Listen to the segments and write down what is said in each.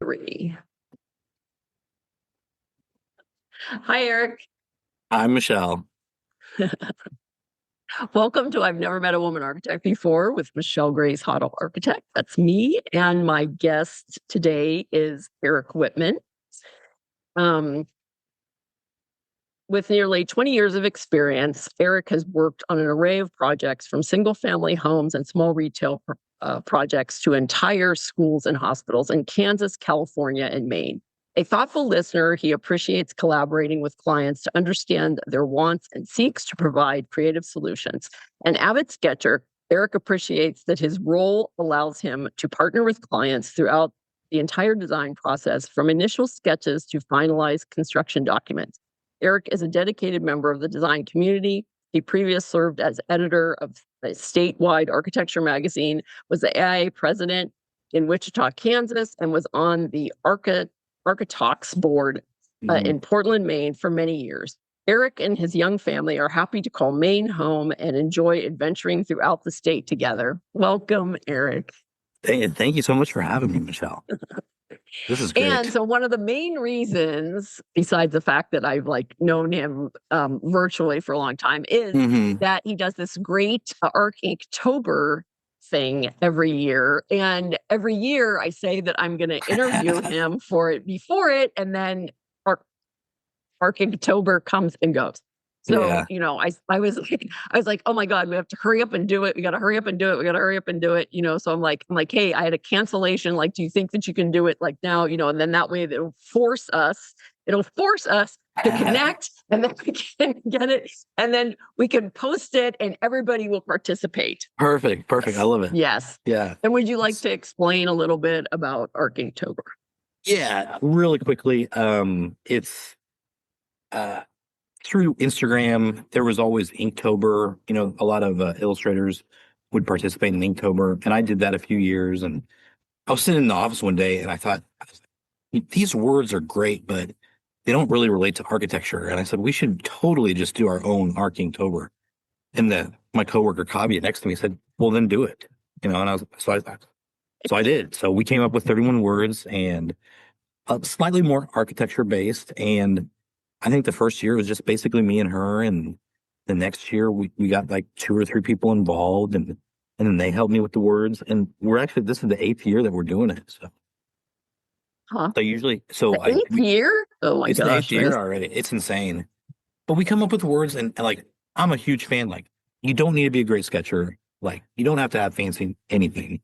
Three. Hi, Eric. I'm Michelle. Welcome to I've Never Met a Woman Architect Before with Michelle Grace Hoddle Architect. That's me. And my guest today is Eric Wittman. With nearly 20 years of experience, Eric has worked on an array of projects from single-family homes and small retail projects to entire schools and hospitals in Kansas, California, and Maine. A thoughtful listener, he appreciates collaborating with clients to understand their wants and seeks to provide creative solutions. An avid sketcher, Eric appreciates that his role allows him to partner with clients throughout the entire design process, from initial sketches to finalized construction documents. Eric is a dedicated member of the design community. He previously served as editor of a statewide architecture magazine, was the AIA president in Wichita, Kansas, and was on the Architalks board in Portland, Maine for many years. Eric and his young family are happy to call Maine home and enjoy adventuring throughout the state together. Welcome, Eric. Thank you so much for having me, Michelle. This is great. And so one of the main reasons, besides the fact that I've known him virtually for a long time, is that he does this great Archinktober thing every year. And every year I say that I'm going to interview him for it before it, and then Archinktober comes and goes. So, I was like, oh my God, we have to hurry up and do it. We got to hurry up and do it. We got to hurry up and do it. So I'm like, hey, I had a cancellation. Do you think that you can do it now? And then that way it'll force us to connect, and then we can get it, and then we can post it and everybody will participate. Perfect. I love it. Yes. Yeah. And would you like to explain a little bit about Archinktober? Yeah, really quickly. It's through Instagram, there was always Inktober. A lot of illustrators would participate in Inktober, and I did that a few years. And I was sitting in the office one day, and I thought, these words are great, but they don't really relate to architecture. And I said, we should totally just do our own Archinktober. And my coworker Kavya next to me said, well, then do it. And I did. So we came up with 31 words and slightly more architecture based. And I think the first year was just basically me and her. And the next year we got 2 or 3 people involved, and then they helped me with the words. And this is the 8th year that we're doing it. So. Huh. So usually, the 8th year? Oh my gosh. It's the 8th year already. It's insane. But we come up with words, and I'm a huge fan. You don't need to be a great sketcher. You don't have to have fancy anything.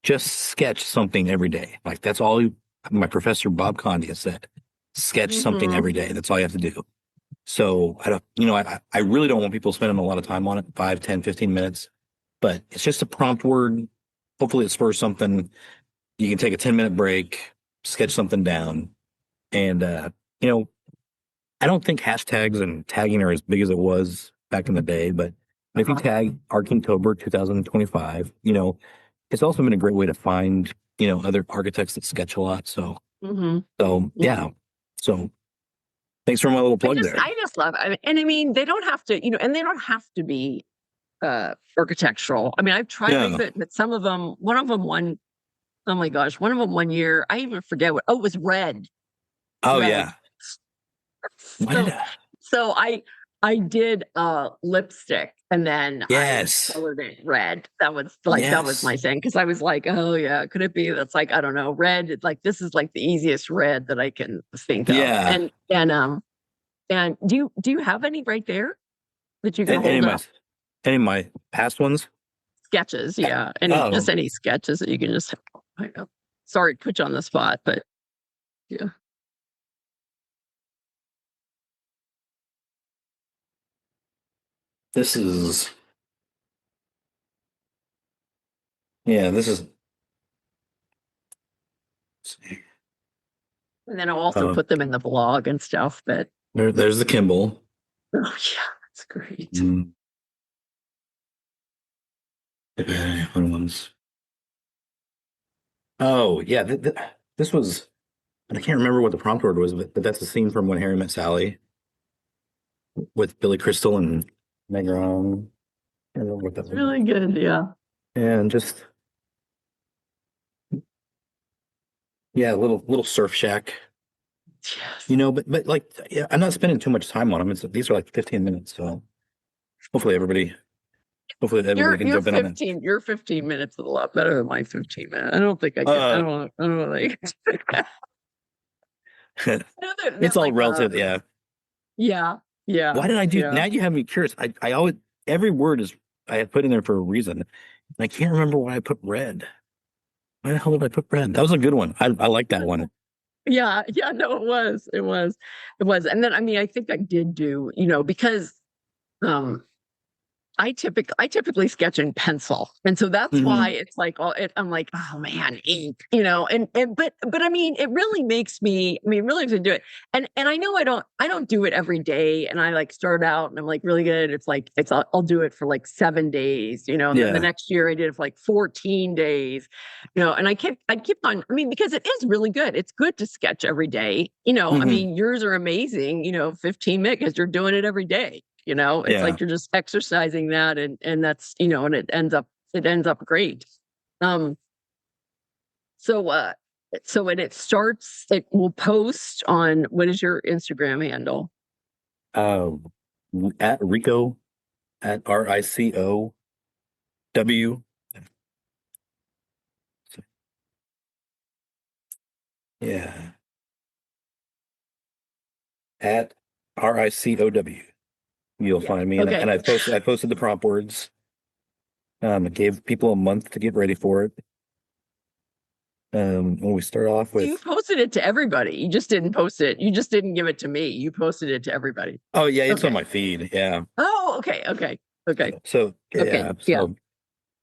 Just sketch something every day. That's all my professor Bob Condia said. Sketch something every day. That's all you have to do. So I really don't want people spending a lot of time on it, 5, 10, 15 minutes. But it's just a prompt word. Hopefully it spurs something. You can take a 10-minute break, sketch something down. And I don't think hashtags and tagging are as big as it was back in the day, but if you tag Archinktober 2025, it's also been a great way to find, other architects that sketch a lot. So, yeah. So thanks for my little plug there. I just love it. And they don't have to, and they don't have to be architectural. I've tried it, but some of them, one of them one year, I even forget it was red. Oh, red. Yeah. So I did lipstick, and then I colored it red. That was that was my thing, because I was like, oh yeah, could it be that's I don't know, red? It's this is the easiest red that I can think of. Yeah. And do you have any right there that you can hold up? Any of my past ones? Sketches, yeah. Just any sketches that you can just. I know. Sorry to put you on the spot, but yeah. This is. And then I'll also put them in the blog and stuff. But there's the Kimball. Oh yeah, that's great. Oh yeah, this was. I can't remember what the prompt word was, but that's the scene from When Harry Met Sally with Billy Crystal and Meg Ryan. I don't know what that was. Really good, yeah. And just Yeah, little surf shack. Yes. You know, but like yeah, I'm not spending too much time on them. These are like 15 minutes, so hopefully everybody hopefully everybody can You're jump in on 15. Your 15 minutes is a lot better than my 15 minutes. I don't think I can. that. I don't know. Like, no, It's all relative, yeah. yeah, yeah, Why did I do yeah. now you have me curious. I always every word is I had put in there for a reason. And I can't remember why I put red. Why the hell did I put red? That was a good one. I like that one. Yeah, yeah, no, it was. And then, I mean, I think I did do, because, um, I typically sketch in pencil, and so that's why Hmm. it's like, I'm like, oh man, ink, but I mean, it really makes me. I mean, it really makes me do it, and I know I don't do it every day, and I like start out and I'm like really good. It's like I'll do it for like 7 days, and then the Yeah. next year I did it for like 14 days, and I keep on. I mean, because it is really good. It's good to sketch every day. I Hmm. mean, yours are amazing. 15 minutes because you're doing it every day. It's Yeah. like you're just exercising that, and that's, and it ends up great. Um, so when it will post on, what is your Instagram handle? Uh at Rico at RICOW. Yeah. At RICOW. You'll Yeah. find me. And Okay. I posted the prompt words. It gave people a month to get ready for it. When we start off You with, posted it to everybody. You just didn't post it. You just didn't give it to me. You posted it to everybody. oh yeah, it's on Okay. my feed. Yeah. Oh, okay. Okay. Okay. Okay. Yeah. Yeah. So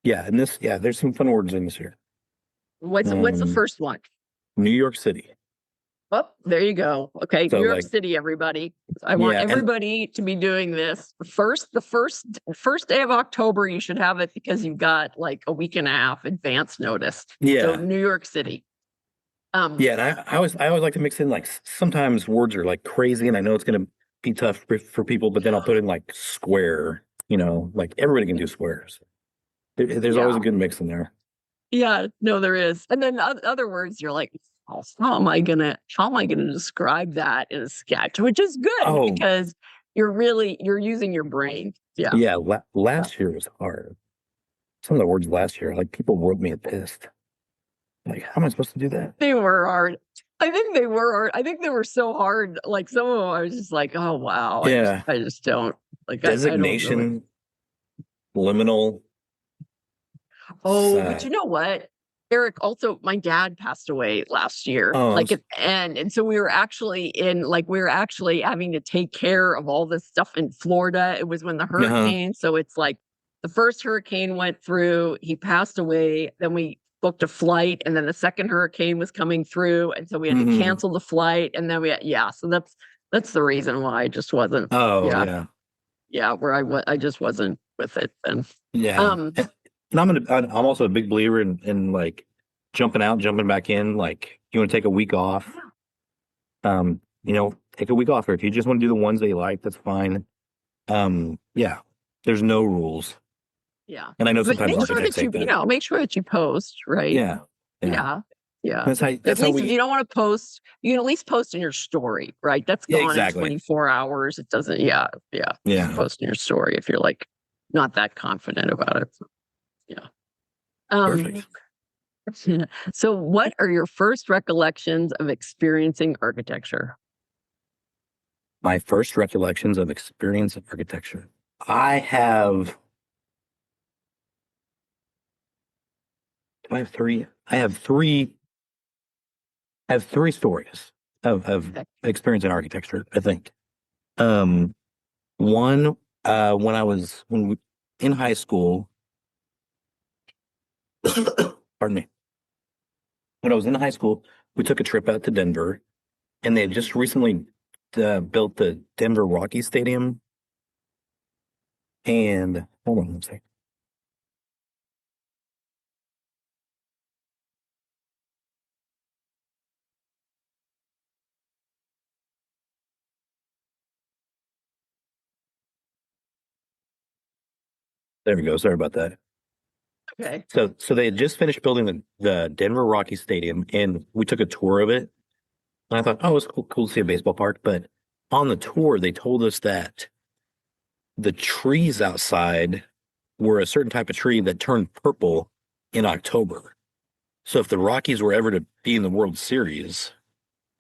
yeah, and yeah, there's some fun words in this here. What's the Um, first one? New York City. Oh, there you go. Okay, New So York like, City, everybody. I want yeah, and everybody to be doing this. The first day of October, you should have it because you've got like a week and a half advance notice. So yeah, New York City. Um, yeah, and I always like to mix in like sometimes words are like crazy, and I know it's gonna be tough for people, but then I'll put in like square. Like everybody can do squares. There's always a yeah, good mix in there. yeah, no, there is. And then other words, you're like, oh, how am I gonna describe that in a sketch? Which is good Oh because you're using your brain. Yeah. yeah, last year was hard. Some of the words last year, like people wrote me a pissed. Like, how am I supposed to do that? They were hard. I think they were hard. I think they were so hard. Like some of them, I was just like, oh wow. Yeah, I just don't like. I don't know it. designation, liminal. Oh, but Uh, you know what, Eric? Also, my dad passed away last year. oh, And so we were actually having to take care of all this stuff in Florida. It was when the uh-huh. hurricane. So it's like the first hurricane went through. He passed away. Then we booked a flight, and then the second hurricane was coming through, and so we had to Hmm. cancel the flight. And then yeah. So that's the reason why I just wasn't. Oh Yeah, yeah, yeah. Where I just wasn't with it. And yeah. um, And I'm also a big believer in like jumping out, jumping back in. Like you want to take a week off, take a week off, or if you just want to do the ones that you like, that's fine. Yeah, there's no rules, Yeah. and I know But sometimes architects hate that. make sure that you post, right? Yeah, yeah. Yeah. Yeah. That's how At that's how least if we. you don't want to post, you can at least post in your story, right? That's Yeah, gone in exactly. 24 hours. It doesn't, yeah. Yeah. Just Yeah, post in your story if you're like not that confident about it. Yeah. Um, perfect. so what are your first recollections of experiencing architecture? My first recollections of experience of architecture. I have. Do I have three? I have three stories of Okay. experience in architecture, I think. Um, One, when we, in high school, pardon me, when I was in high school, we took a trip out to Denver, and they had just recently built the Denver Rocky Stadium. And hold on one second. There we go. Sorry about that. Okay. So they had just finished building the Denver Rockies Stadium, and we took a tour of it. And I thought, oh, it's cool to see a baseball park. But on the tour, they told us that the trees outside were a certain type of tree that turned purple in October. So if the Rockies were ever to be in the World Series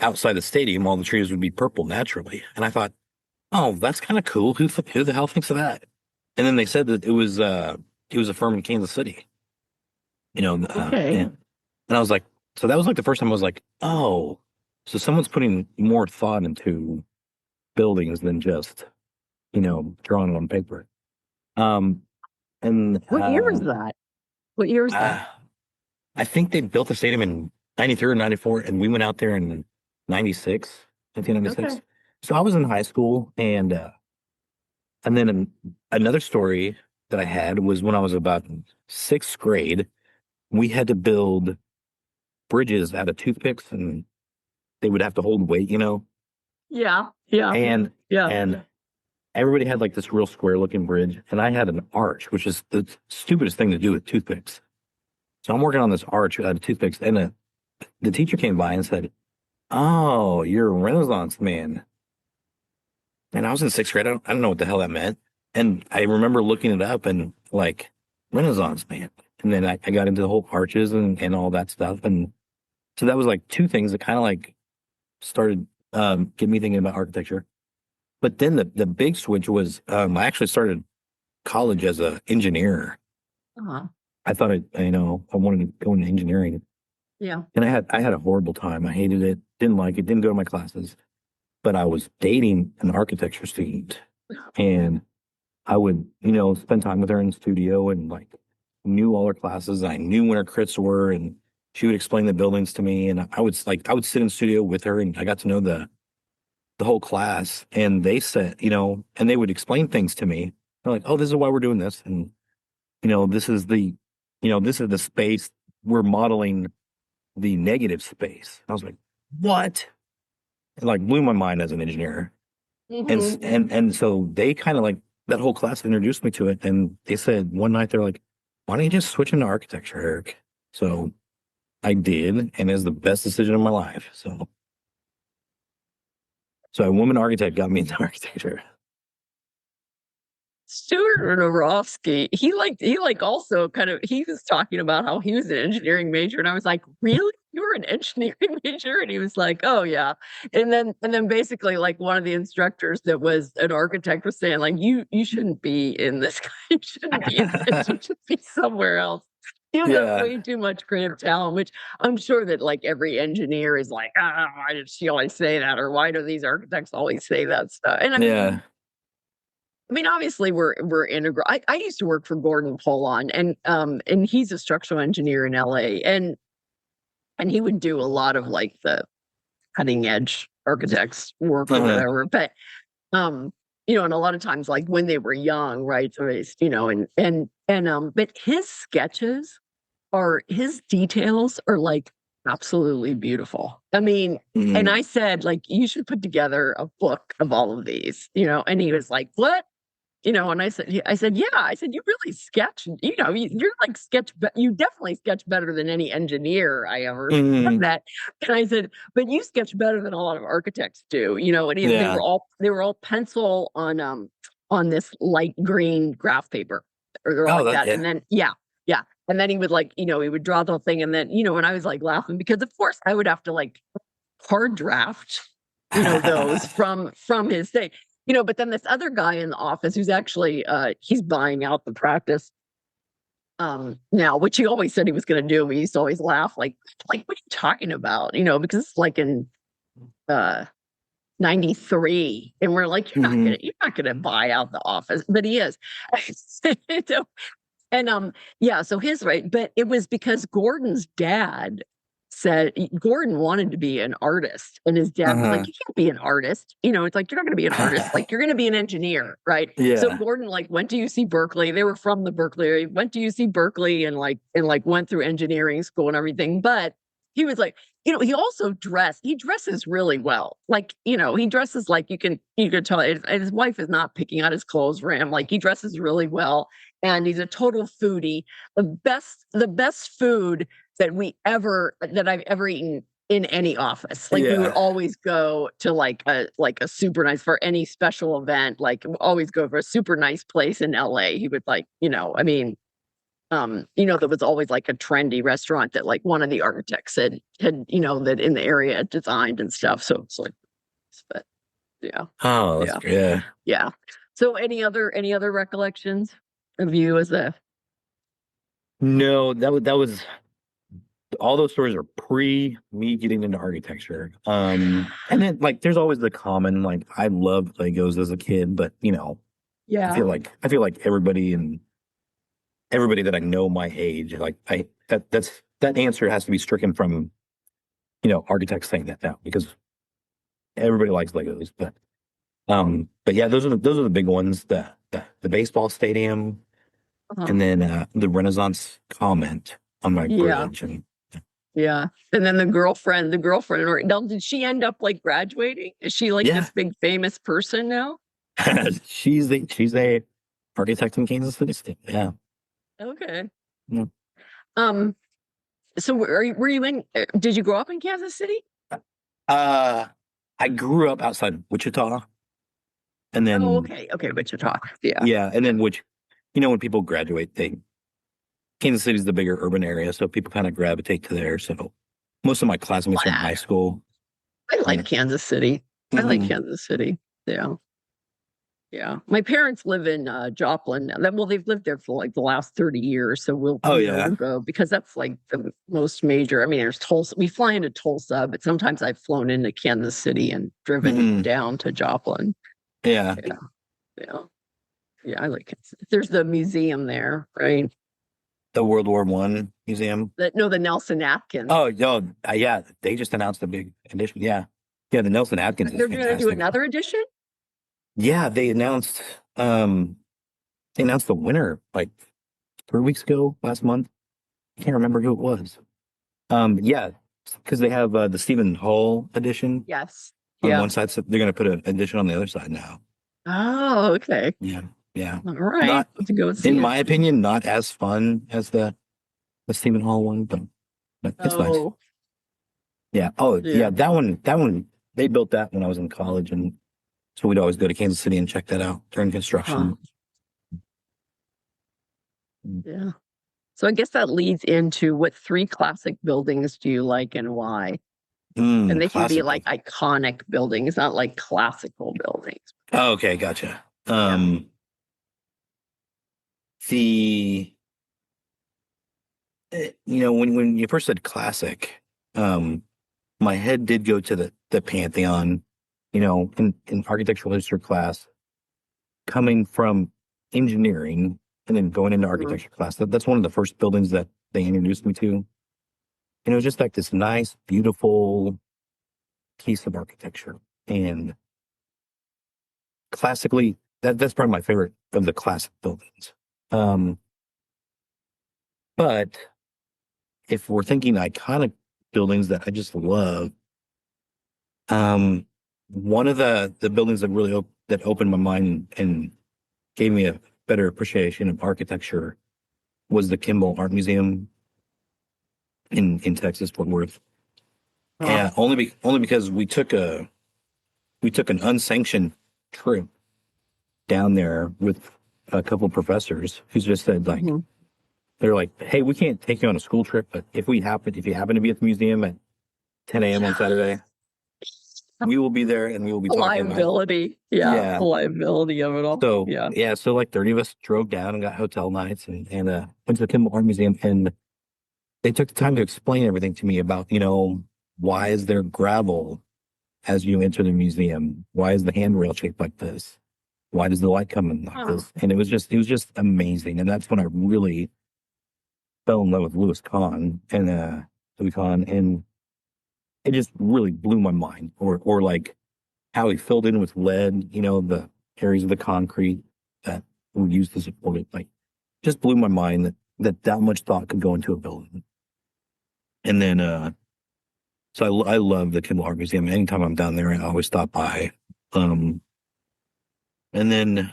outside the stadium, all the trees would be purple naturally. And I thought, oh, that's kind of cool. Who the hell thinks of that? And then they said that it was a firm in Kansas City, Okay. and I was like, so that was like the first time I was like, oh, so someone's putting more thought into buildings than just, drawing it on paper. Um, and What year was that? What year was that? uh, I think they built the stadium in 93 or 94, and we went out there in 96, 1996. Okay. So I was in high school, and then another story that I had was when I was about in sixth grade, we had to build bridges out of toothpicks, and they would have to hold weight. Yeah. Yeah. And Yeah. and everybody had like this real square looking bridge, and I had an arch, which is the stupidest thing to do with toothpicks. So I'm working on this arch out of toothpicks, and the teacher came by and said, "Oh, you're a Renaissance man." And I was in sixth grade. I don't know what the hell that meant. And I remember looking it up and like Renaissance man. And then I got into the whole arches and all that stuff. And so that was like two things that kind of like started getting me thinking about architecture. But then the big switch was I actually started college as an engineer. Uh-huh. I thought I wanted to go into engineering. Yeah. And I had a horrible time. I hated it, didn't like it, didn't go to my classes. But I was dating an architecture student, and I would, spend time with her in the studio and like knew all her classes. I knew when her crits were, and she would explain the buildings to me. And I would sit in the studio with her, and I got to know the whole class. And they said, and they would explain things to me. They're like, oh, this is why we're doing this, and this is this is the space we're modeling the negative space. I was like, what? It like blew my mind as an engineer. Mhm. And so they kind of like that whole class introduced me to it. And they said one night they're like, why don't you just switch into architecture, Eric? So I did, and it's the best decision of my life. So a woman architect got me into architecture. Stuart Rorowski, he also kind of, he was talking about how he was an engineering major, and I was like, really? You were an engineering major? And he was like, oh yeah. And then basically like one of the instructors that was an architect was saying like, you shouldn't be in this, you shouldn't be in this, you should be somewhere else. You have Yeah. way too much creative talent, which I'm sure that like every engineer is like, why did she always say that? Or why do these architects always say that stuff? And Yeah. I mean, obviously, we're integral. I used to work for Gordon Pollon, and he's a structural engineer in LA, and he would do a lot of like the cutting edge architects work or Uh-huh. whatever. But and a lot of times, like when they were young, right? So it's, but his details are like absolutely beautiful. I mean, and Mhm. I said, like, you should put together a book of all of these, and he was like, what? And I said, yeah, I said, you really sketch, you're like you definitely sketch better than any engineer I ever Mhm. met. And I said, but you sketch better than a lot of architects do, and they Yeah. were all pencil on this light green graph paper or Oh, like that. And yeah. then, yeah. Yeah. And then he would like, he would draw the whole thing. And then, and I was like laughing because of course I would have to like hard draft, those from his thing. But then this other guy in the office who's actually he's buying out the practice now, which he always said he was going to do. We used to always laugh like what are you talking about? Because it's like in 93, and we're like, Mhm. you're not gonna buy out the office, but he is. So, and yeah, so his right, but it was because Gordon's dad said Gordon wanted to be an artist, and his dad was like, Uh-huh. you can't be an artist. It's like you're not gonna be an artist, like you're gonna be an engineer, right? So Yeah. Gordon like went to UC Berkeley. They were from the Berkeley area, went to UC Berkeley and went through engineering school and everything. But he was like, he dresses really well. Like, he dresses like you can tell his wife is not picking out his clothes for him. Like he dresses really well. and he's a total foodie. The best food that I've ever eaten in any office. Like we would Yeah. always go to like a super nice for any special event, like always go for a super nice place in LA. He would like, I mean, there was always like a trendy restaurant that like one of the architects had, that in the area had designed and stuff. So it's like, but yeah, Oh, that's yeah, great. Yeah. yeah. So any other recollections of you as a No, that was all those stories are pre me getting into architecture. And then like there's always the common like I loved Legos as a kid, but yeah, I feel like everybody that I know my age, like that answer has to be stricken from architects saying that now because everybody likes Legos. But yeah, those are the big ones. The baseball stadium, uh-huh. and then the Renaissance comment on my Yeah, bridge, and yeah. And then the girlfriend, or now did she end up like graduating? Is she like yeah, this big famous person now? she's a architect in Kansas City. Yeah. Okay. Yeah. Um, so did you grow up in Kansas City? Uh, I grew up outside Wichita, and Oh, then okay. Okay, Wichita. Yeah. yeah, and then which when people graduate, Kansas City's the bigger urban area, so people kind of gravitate to there. So most of my classmates from high school. I like Yeah. Kansas City. I like Mhm. Kansas City. Yeah. Yeah. My parents live in Joplin now. Well, they've lived there for like the last 30 years. So Oh we'll yeah. go because that's like the most major. I mean, there's Tulsa. We fly into Tulsa, but sometimes I've flown into Kansas City and driven Mhm. down to Joplin. Yeah. Yeah. Yeah. Yeah. I like it. There's the museum there, right? The World War One museum. The Nelson Atkins. Oh, yo, yeah, they just announced a big edition. Yeah. Yeah, the Nelson Atkins is They're going to do fantastic. another edition? Yeah, um they announced the winner like 3 weeks ago, last month. I can't remember who it was. Yeah, because they have the Stephen Hall edition Yes. on Yeah. one side, so they're gonna put an edition on the other side now. Oh, okay. Yeah, yeah. All right. Not, Have to go and see in it. my opinion, not as fun as the Stephen Hall one, but it's nice. Oh, Yeah. Oh, yeah. yeah. That one, they built that when I was in college, and so we'd always go to Kansas City and check that out during Huh. construction. Yeah. So I guess that leads into what three classic buildings do you like and why? And they can be Classic. like iconic buildings, not like classical buildings. Oh, okay, gotcha. Yeah. The when you first said classic, my head did go to the Pantheon. In architectural history class, coming from engineering and then going into Mhm. architecture class. That's one of the first buildings that they introduced me to, and it was just like this nice, beautiful piece of architecture. And classically, that's probably my favorite of the classic buildings. Um, but if we're thinking iconic buildings that I just love, one of the buildings that really that opened my mind and gave me a better appreciation of architecture was the Kimball Art Museum in Texas, Fort Worth. Huh. And only because we took an unsanctioned trip down there with a couple of professors who just said like Mhm. they're like, hey, we can't take you on a school trip, but if you happen to be at the museum at 10 a.m. on Saturday, we will be there and we will be The talking about it. liability. Yeah. Yeah. The liability of it all. So Yeah. yeah, so like 30 of us drove down and got hotel nights and went to the Kimball Art Museum, and they took the time to explain everything to me about, why is there gravel as you enter the museum? Why is the handrail shaped like this? Why does the light come in like Huh. this? And it was just amazing. And that's when I really fell in love with Louis Kahn, and it just really blew my mind. Or like how he filled in with lead, the areas of the concrete that we used to support it. Like just blew my mind that much thought could go into a building. And then so I love the Kimball Art Museum. Anytime I'm down there, I always stop by. Um, and then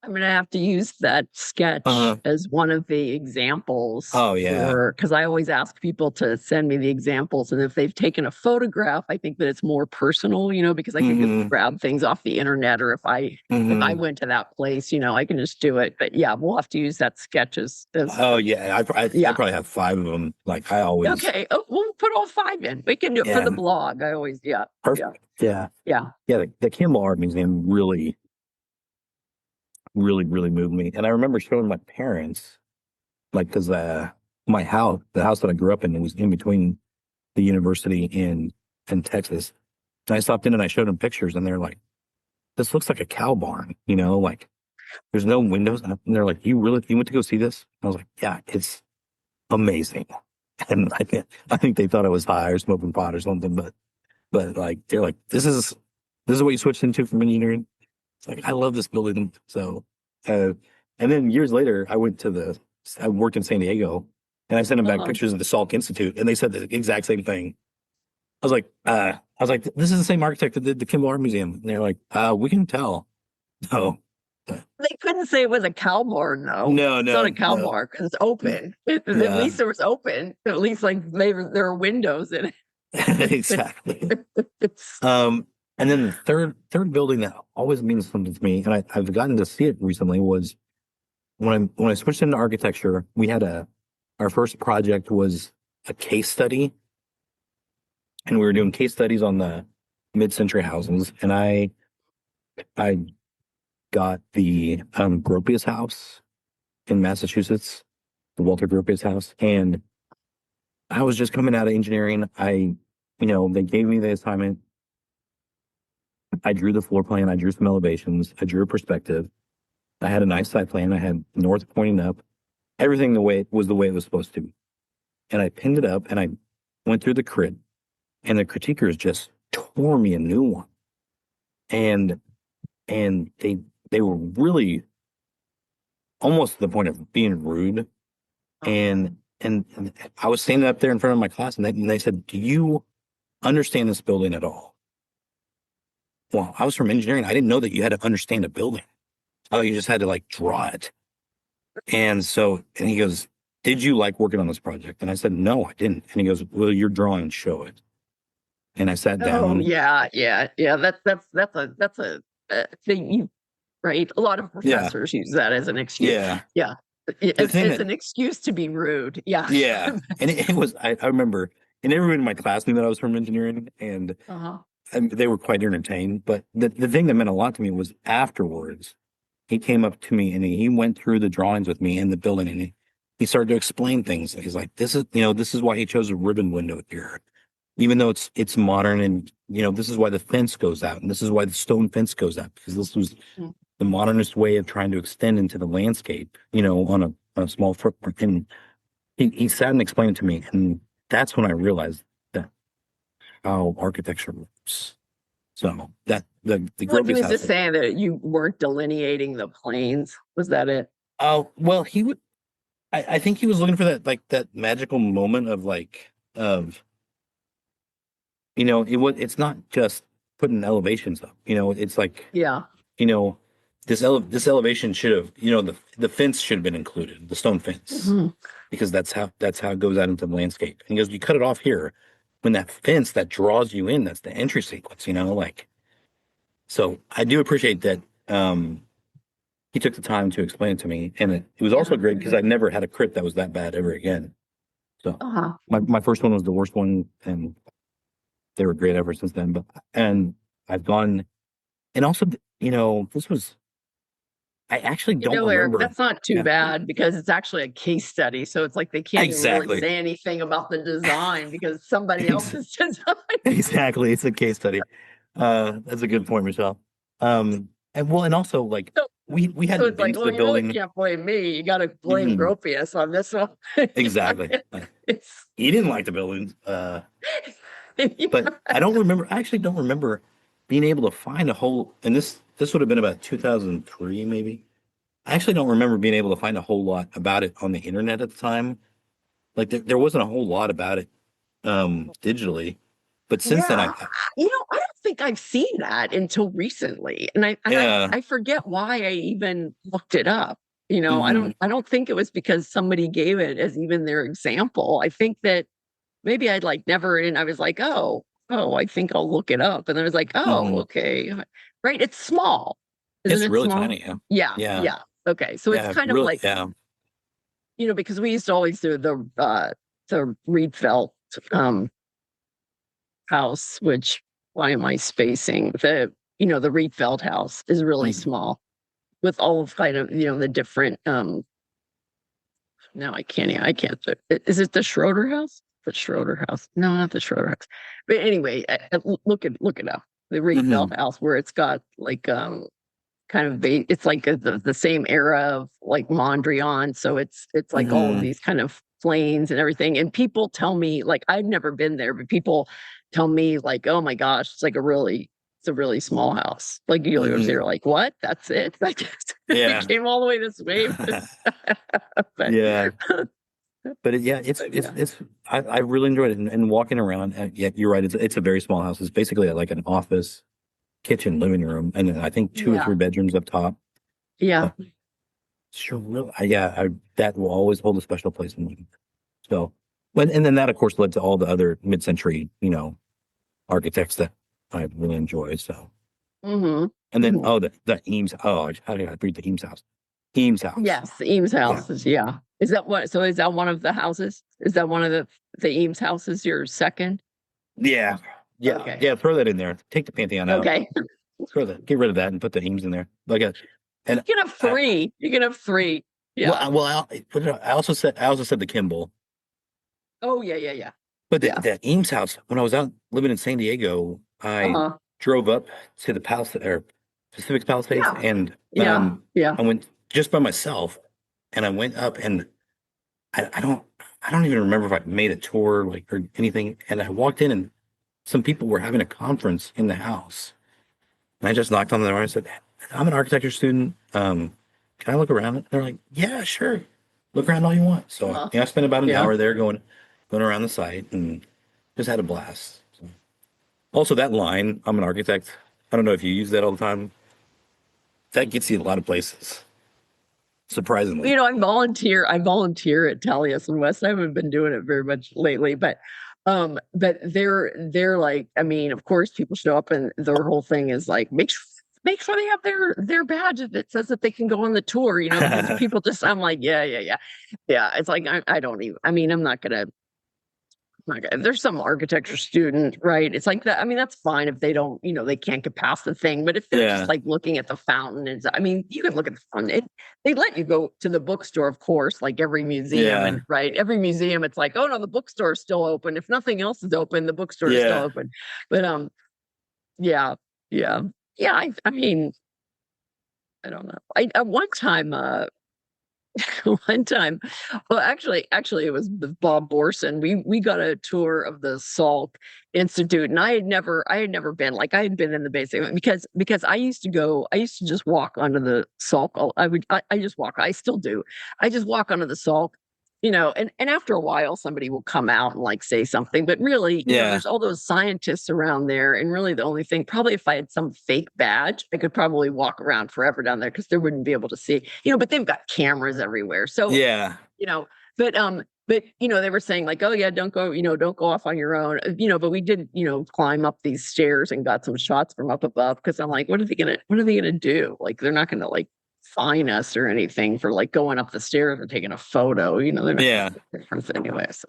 I'm going to have to use that sketch Uh, as one of the examples oh yeah. because I always ask people to send me the examples. And if they've taken a photograph, I think that it's more personal, because I can just Hmm. grab things off the internet, or if I Hmm. went to that place, I can just do it. But yeah, we'll have to use that sketch as Oh yeah. I yeah. probably have five of them. Like I always. Okay. Oh, we'll put all five in. We can do it for Yeah. the blog. I always, yeah. Yeah. Perfect. Yeah. Yeah. Yeah. The Kimball Art Museum really, really, really moved me. And I remember showing my parents, like, because my house, the house that I grew up in, it was in between the university in Texas. And I stopped in and I showed them pictures, and they're like, "This looks like a cow barn," like there's no windows. And they're like, you went to go see this?" I was like, "Yeah, it's amazing." And I think they thought I was high or smoking pot or something, but like they're like, this is what you switched into from engineering. It's like I love this building. So, uh, and then years later, I worked in San Diego, and I sent them back Uh-huh. pictures of the Salk Institute, and they said the exact same thing. This is the same architect that did the Kimball Art Museum. And they're like, we can tell. No, They couldn't say it was a cow barn, though. no, It's not a no, cow no. barn because it's open. At Yeah, least it was open. At least like maybe there were windows in it. exactly. It's Um, and then the third building that always means something to me, and I've gotten to see it recently, was when I switched into architecture. Our first project was a case study, and we were doing case studies on the mid-century houses, and I got the Gropius house in Massachusetts, the Walter Gropius house, and I was just coming out of engineering. They gave me the assignment. I drew the floor plan. I drew some elevations. I drew a perspective. I had a nice site plan. I had north pointing up. Everything the way it was supposed to be. And I pinned it up and I went through the crit, and the critiquers just tore me a new one. And they were really almost to the point of being rude. And I was standing up there in front of my class, and they said, "Do you understand this building at all?" Well, I was from engineering. I didn't know that you had to understand a building. Oh, you just had to like draw it. And he goes, "Did you like working on this project?" And I said, "No, I didn't." And he goes, "Well, your drawings show it." And I sat oh down. yeah, yeah, yeah. That's a thing. Right. A lot of Yeah, professors use that as an excuse. yeah. Yeah, The thing it's that, an excuse to be rude. Yeah. yeah. And it was, I remember, and everyone in my class knew that I was from engineering, Uh-huh. and they were quite entertained. But the thing that meant a lot to me was afterwards, he came up to me and he went through the drawings with me in the building, and he started to explain things. He's like, this is why he chose a ribbon window here, even though it's modern, and this is why the fence goes out, and this is why the stone fence goes out, because this was Mm. the modernist way of trying to extend into the landscape, on a small footprint. And he sat and explained it to me, and that's when I realized that how architecture works. So that the What he Gropius was house. just saying that you weren't delineating the planes. Was that it? Oh well, he would. I think he was looking for that magical moment of it's not just putting elevations up. It's like Yeah. you know this elevation should have the fence should have been included, the stone fence, Mhm. because that's how it goes out into the landscape. And he goes, you cut it off here, when that fence that draws you in, that's the entry sequence, like. So I do appreciate that he took the time to explain it to me, and it was also Yeah. great because I never had a crit that was that bad ever again. So Uh-huh. my first one was the worst one, and they were great ever since then. And I've gone, and also this was, I actually don't Eric, remember. that's not too Yeah, bad because it's actually a case study. So it's like they can't even really exactly. say anything about the design because somebody Ex- else's design. exactly. It's a case study. That's a good point, Michelle. And also like So, we so hadn't it's been like, to well, the you really building. can't blame me. You got to blame Mhm, Gropius on this one. exactly. It's He didn't like the building. But I don't remember. I actually don't remember being able to find a whole. And this would have been about 2003, maybe. I actually don't remember being able to find a whole lot about it on the internet at the time. Like there wasn't a whole lot about it digitally. But since then, Yeah, I don't think I've seen that until recently, and yeah. I forget why I even looked it up. Hmm. I don't think it was because somebody gave it as even their example. I think that maybe I'd like never, and I was like, oh, I think I'll look it up, and I was like, oh, Hmm. okay, right. It's small, isn't It's it really small? tiny. Yeah. Yeah, Yeah. yeah. Okay, so it's Yeah. kind of Really. like Yeah. because we used to always do the Reed Felt um house, which why am I spacing? The Rietveld house is really Mhm. small with all of kind of, the different no, I can't is it the Schroeder house? The Schroeder house. No, not the Schroeder house. But anyway, look it up. The Mhm. Rietveld house where it's got like kind of it's like the same era of like Mondrian, so it's like all of Mhm. these kind of planes and everything, and people tell me, like, I've never been there, but people tell me like, oh my gosh, it's a really small house, like you go Mhm. there like, what, that's it, I just you Yeah. came all the way this way but Yeah. But yeah, yeah, I really enjoyed it and walking around. Yeah, you're right. It's a very small house. It's basically like an office, kitchen, living room, and then I think two or yeah, three bedrooms up top. yeah. But sure, really, that will always hold a special place in me. So, but and then that of course led to all the other mid-century, architects that I really enjoy. So, Hmm. and then Hmm. the Eames. Oh, how did I read the Eames house? Eames house. Yes, the Eames Yeah. houses, yeah. Is that one of the houses? Is that one of the Eames houses, your second? Yeah. Yeah. Okay. Yeah. Throw that in there. Take the Pantheon out. Okay. Get rid of that and put the Eames in there. And You can have I, three. You can have three. well, Yeah. I also said the Kimball, Oh, yeah, yeah, yeah. but Yeah. the Eames house. When I was out living in San Diego, I Uh-huh. drove up to the Palace or Pacific Palisades, Yeah. and Yeah. Yeah. I went just by myself, and I went up, and I, I don't I don't even remember if I made a tour like or anything. And I walked in, and some people were having a conference in the house. And I just knocked on the door and I said, I'm an architecture student. Can I look around? And they're like, yeah, sure. Look around all you want. So Uh-huh. I spent about an Yeah. hour there going around the site and just had a blast. So, also that line, I'm an architect. I don't know if you use that all the time. That gets you a lot of places, surprisingly. I volunteer at Taliesin West. I haven't been doing it very much lately, but they're like, I mean, of course people show up and their whole thing is like, make sure they have their badge that says that they can go on the tour, because people just, I'm like, yeah, yeah, yeah. Yeah. It's like I don't even, I mean, I'm not gonna like, there's some architecture student, right? It's like that. I mean, that's fine if they don't, they can't get past the thing. But if they're just Yeah. like looking at the fountain, I mean, you can look at the fountain. They let you go to the bookstore, of course, like every museum, Yeah. and right, every museum, it's like, oh no, the bookstore is still open. If nothing else is open, the bookstore is still Yeah. open. But yeah, yeah, yeah. I mean, I don't know. I at one time, one time, well, actually it was with Bob Borson. We got a tour of the Salk Institute, and I had never been, like, I had been in the basement because I used to just walk onto the Salk. I just walk, I still do. I just walk onto the Salk, and after a while somebody will come out and like say something, but really, Yeah. there's all those scientists around there, and really the only thing, probably if I had some fake badge, I could probably walk around forever down there because they wouldn't be able to see, but they've got cameras everywhere. So, Yeah. you know, but they were saying like, oh yeah, don't go off on your own. But we did, climb up these stairs and got some shots from up above, because I'm like, what are they gonna do? Like, they're not gonna like fine us or anything for like going up the stairs or taking a photo. They're not gonna Yeah. see the difference anyway. So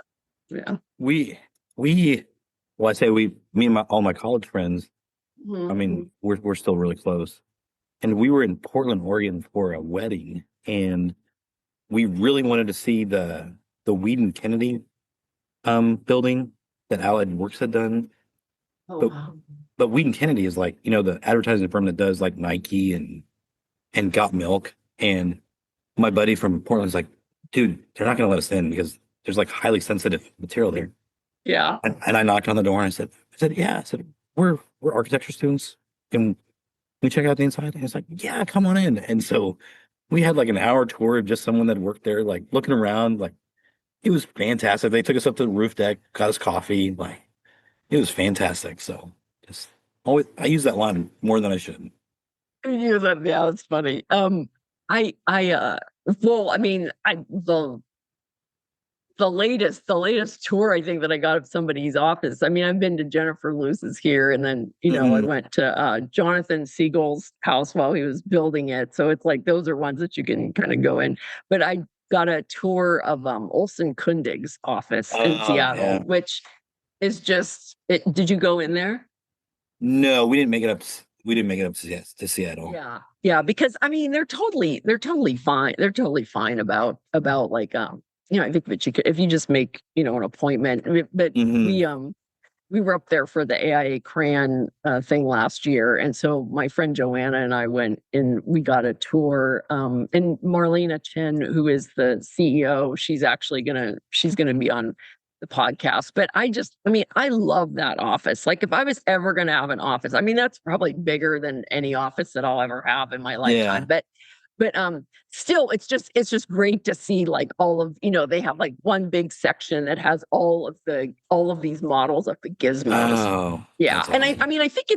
yeah. We we well, I say me and all my college friends, I Mhm. mean, we're still really close. And we were in Portland, Oregon for a wedding, and we really wanted to see the Weeden Kennedy building that Allied Works had done. Oh But wow. but Weeden Kennedy is like, the advertising firm that does like Nike and Got Milk. And my buddy from Portland's like, dude, they're not gonna let us in because there's like highly sensitive material there. Yeah. And I knocked on the door and I said, yeah, I said, we're architecture students. Can we check out the inside? And he's like, yeah, come on in. And so we had like an hour tour of just someone that worked there, like looking around. Like, it was fantastic. They took us up to the roof deck, got us coffee. Like, It was fantastic. So just always, I use that line more than I should. Yeah, that's funny. I well, I mean, the latest tour I think that I got of somebody's office. I mean, I've been to Jennifer Lewis's here, and then I Hmm. went to Jonathan Siegel's house while he was building it. So it's like those are ones that you can kind of go in. But I got a tour of Olson Kundig's office in Oh Seattle, yeah. which is just it. Did you go in there? No, we didn't make it up. We didn't make it up to Seattle. Yeah. Yeah, because I mean they're totally fine. They're totally fine about like I think that you could if you just make, an appointment. But Hmm. we were up there for the AIA CRAN thing last year, and so my friend Joanna and I went and we got a tour. And Marlena Chen, who is the CEO, she's gonna be on the podcast. But I mean, I love that office. Like, if I was ever gonna have an office, I mean, that's probably bigger than any office that I'll ever have in my lifetime. Yeah. But still it's just great to see like all of they have like one big section that has all of these models of the gizmos. Oh, Yeah. that's And I awesome. mean, I think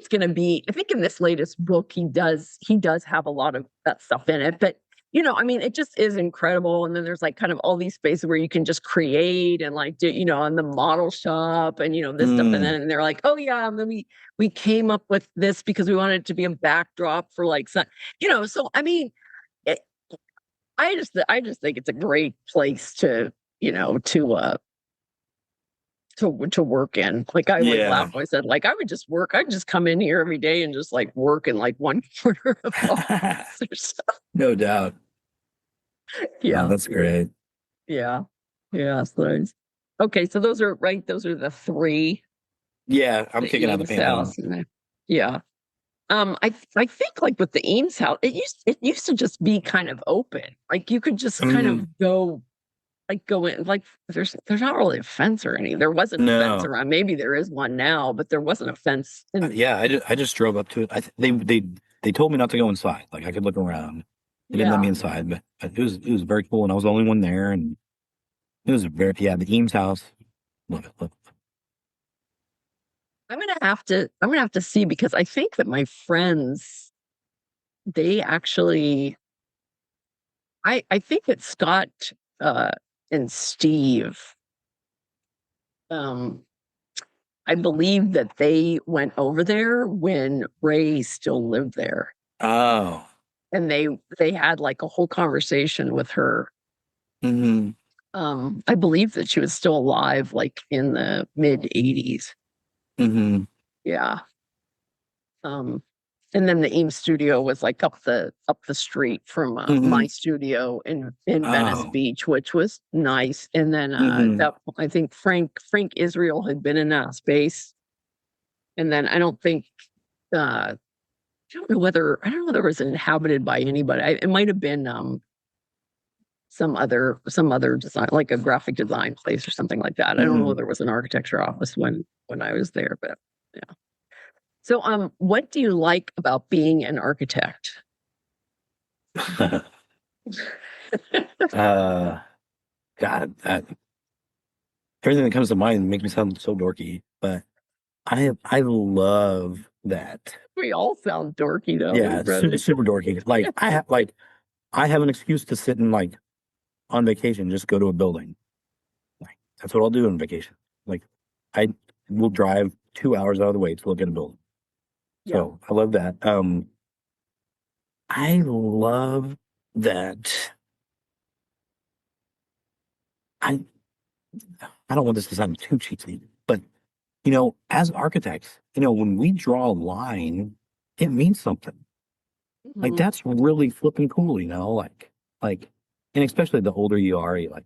in this latest book he does have a lot of that stuff in it. But I mean, it just is incredible. And then there's like kind of all these spaces where you can just create and like do, on the model shop and this stuff. And Mm. then they're like, oh yeah, and then we came up with this because we wanted it to be a backdrop for like some, so I mean, it, I just think it's a great place to you know to work in. Like, I always laugh. Yeah. I said, like, I would just work. I'd just come in here every day and just like work in like one corner of the office or stuff. No doubt. Oh, Yeah, that's great. yeah, yeah. So okay. So those are right. Those are the three. Yeah, I'm The kicking out the Eames Pantheon. house. Yeah. I think like with the Eames house, it used to just be kind of open. Like you could just kind Hmm. of go in, like there's not really a fence or any. There wasn't a fence No. around. Maybe there is one now, but there wasn't a fence. And Yeah, I just drove up to it. They told me not to go inside. Like I could look around. They didn't let me yeah, inside, but it was very cool, and I was the only one there, and it was very yeah. The Eames house, love it. Love it. I'm gonna have to see because I think that my friends they actually I think that Scott uh and Steve um I believe that they went over there when Ray still lived there. Oh. And they had like a whole conversation with her. Hmm. I believe that she was still alive, like in the mid '80s. Hmm. Yeah. Um, and then the Eames studio was like up the street from my Hmm. studio in Venice Oh. Beach, which was nice. And then Hmm. that I think Frank Israel had been in that space. And then I don't think I don't know whether it was inhabited by anybody. It might have been some other design, like a graphic design place or something like that. I don't know Hmm. whether it was an architecture office when I was there, but yeah. So what do you like about being an architect? uh, God, everything that comes to mind makes me sound so dorky, but I love that. We all sound dorky, don't we, Yeah, Brendan? it's super dorky. I have an excuse to sit and like on vacation, just go to a building. Like that's what I'll do on vacation. Like I will drive 2 hours out of the way to look at a building. Yeah. So I love that. I love that. I I don't want this to sound too cheesy, but as architects, when we draw a line, it means something. Like Mhm. that's really flipping cool, like, and especially the older you are, you're like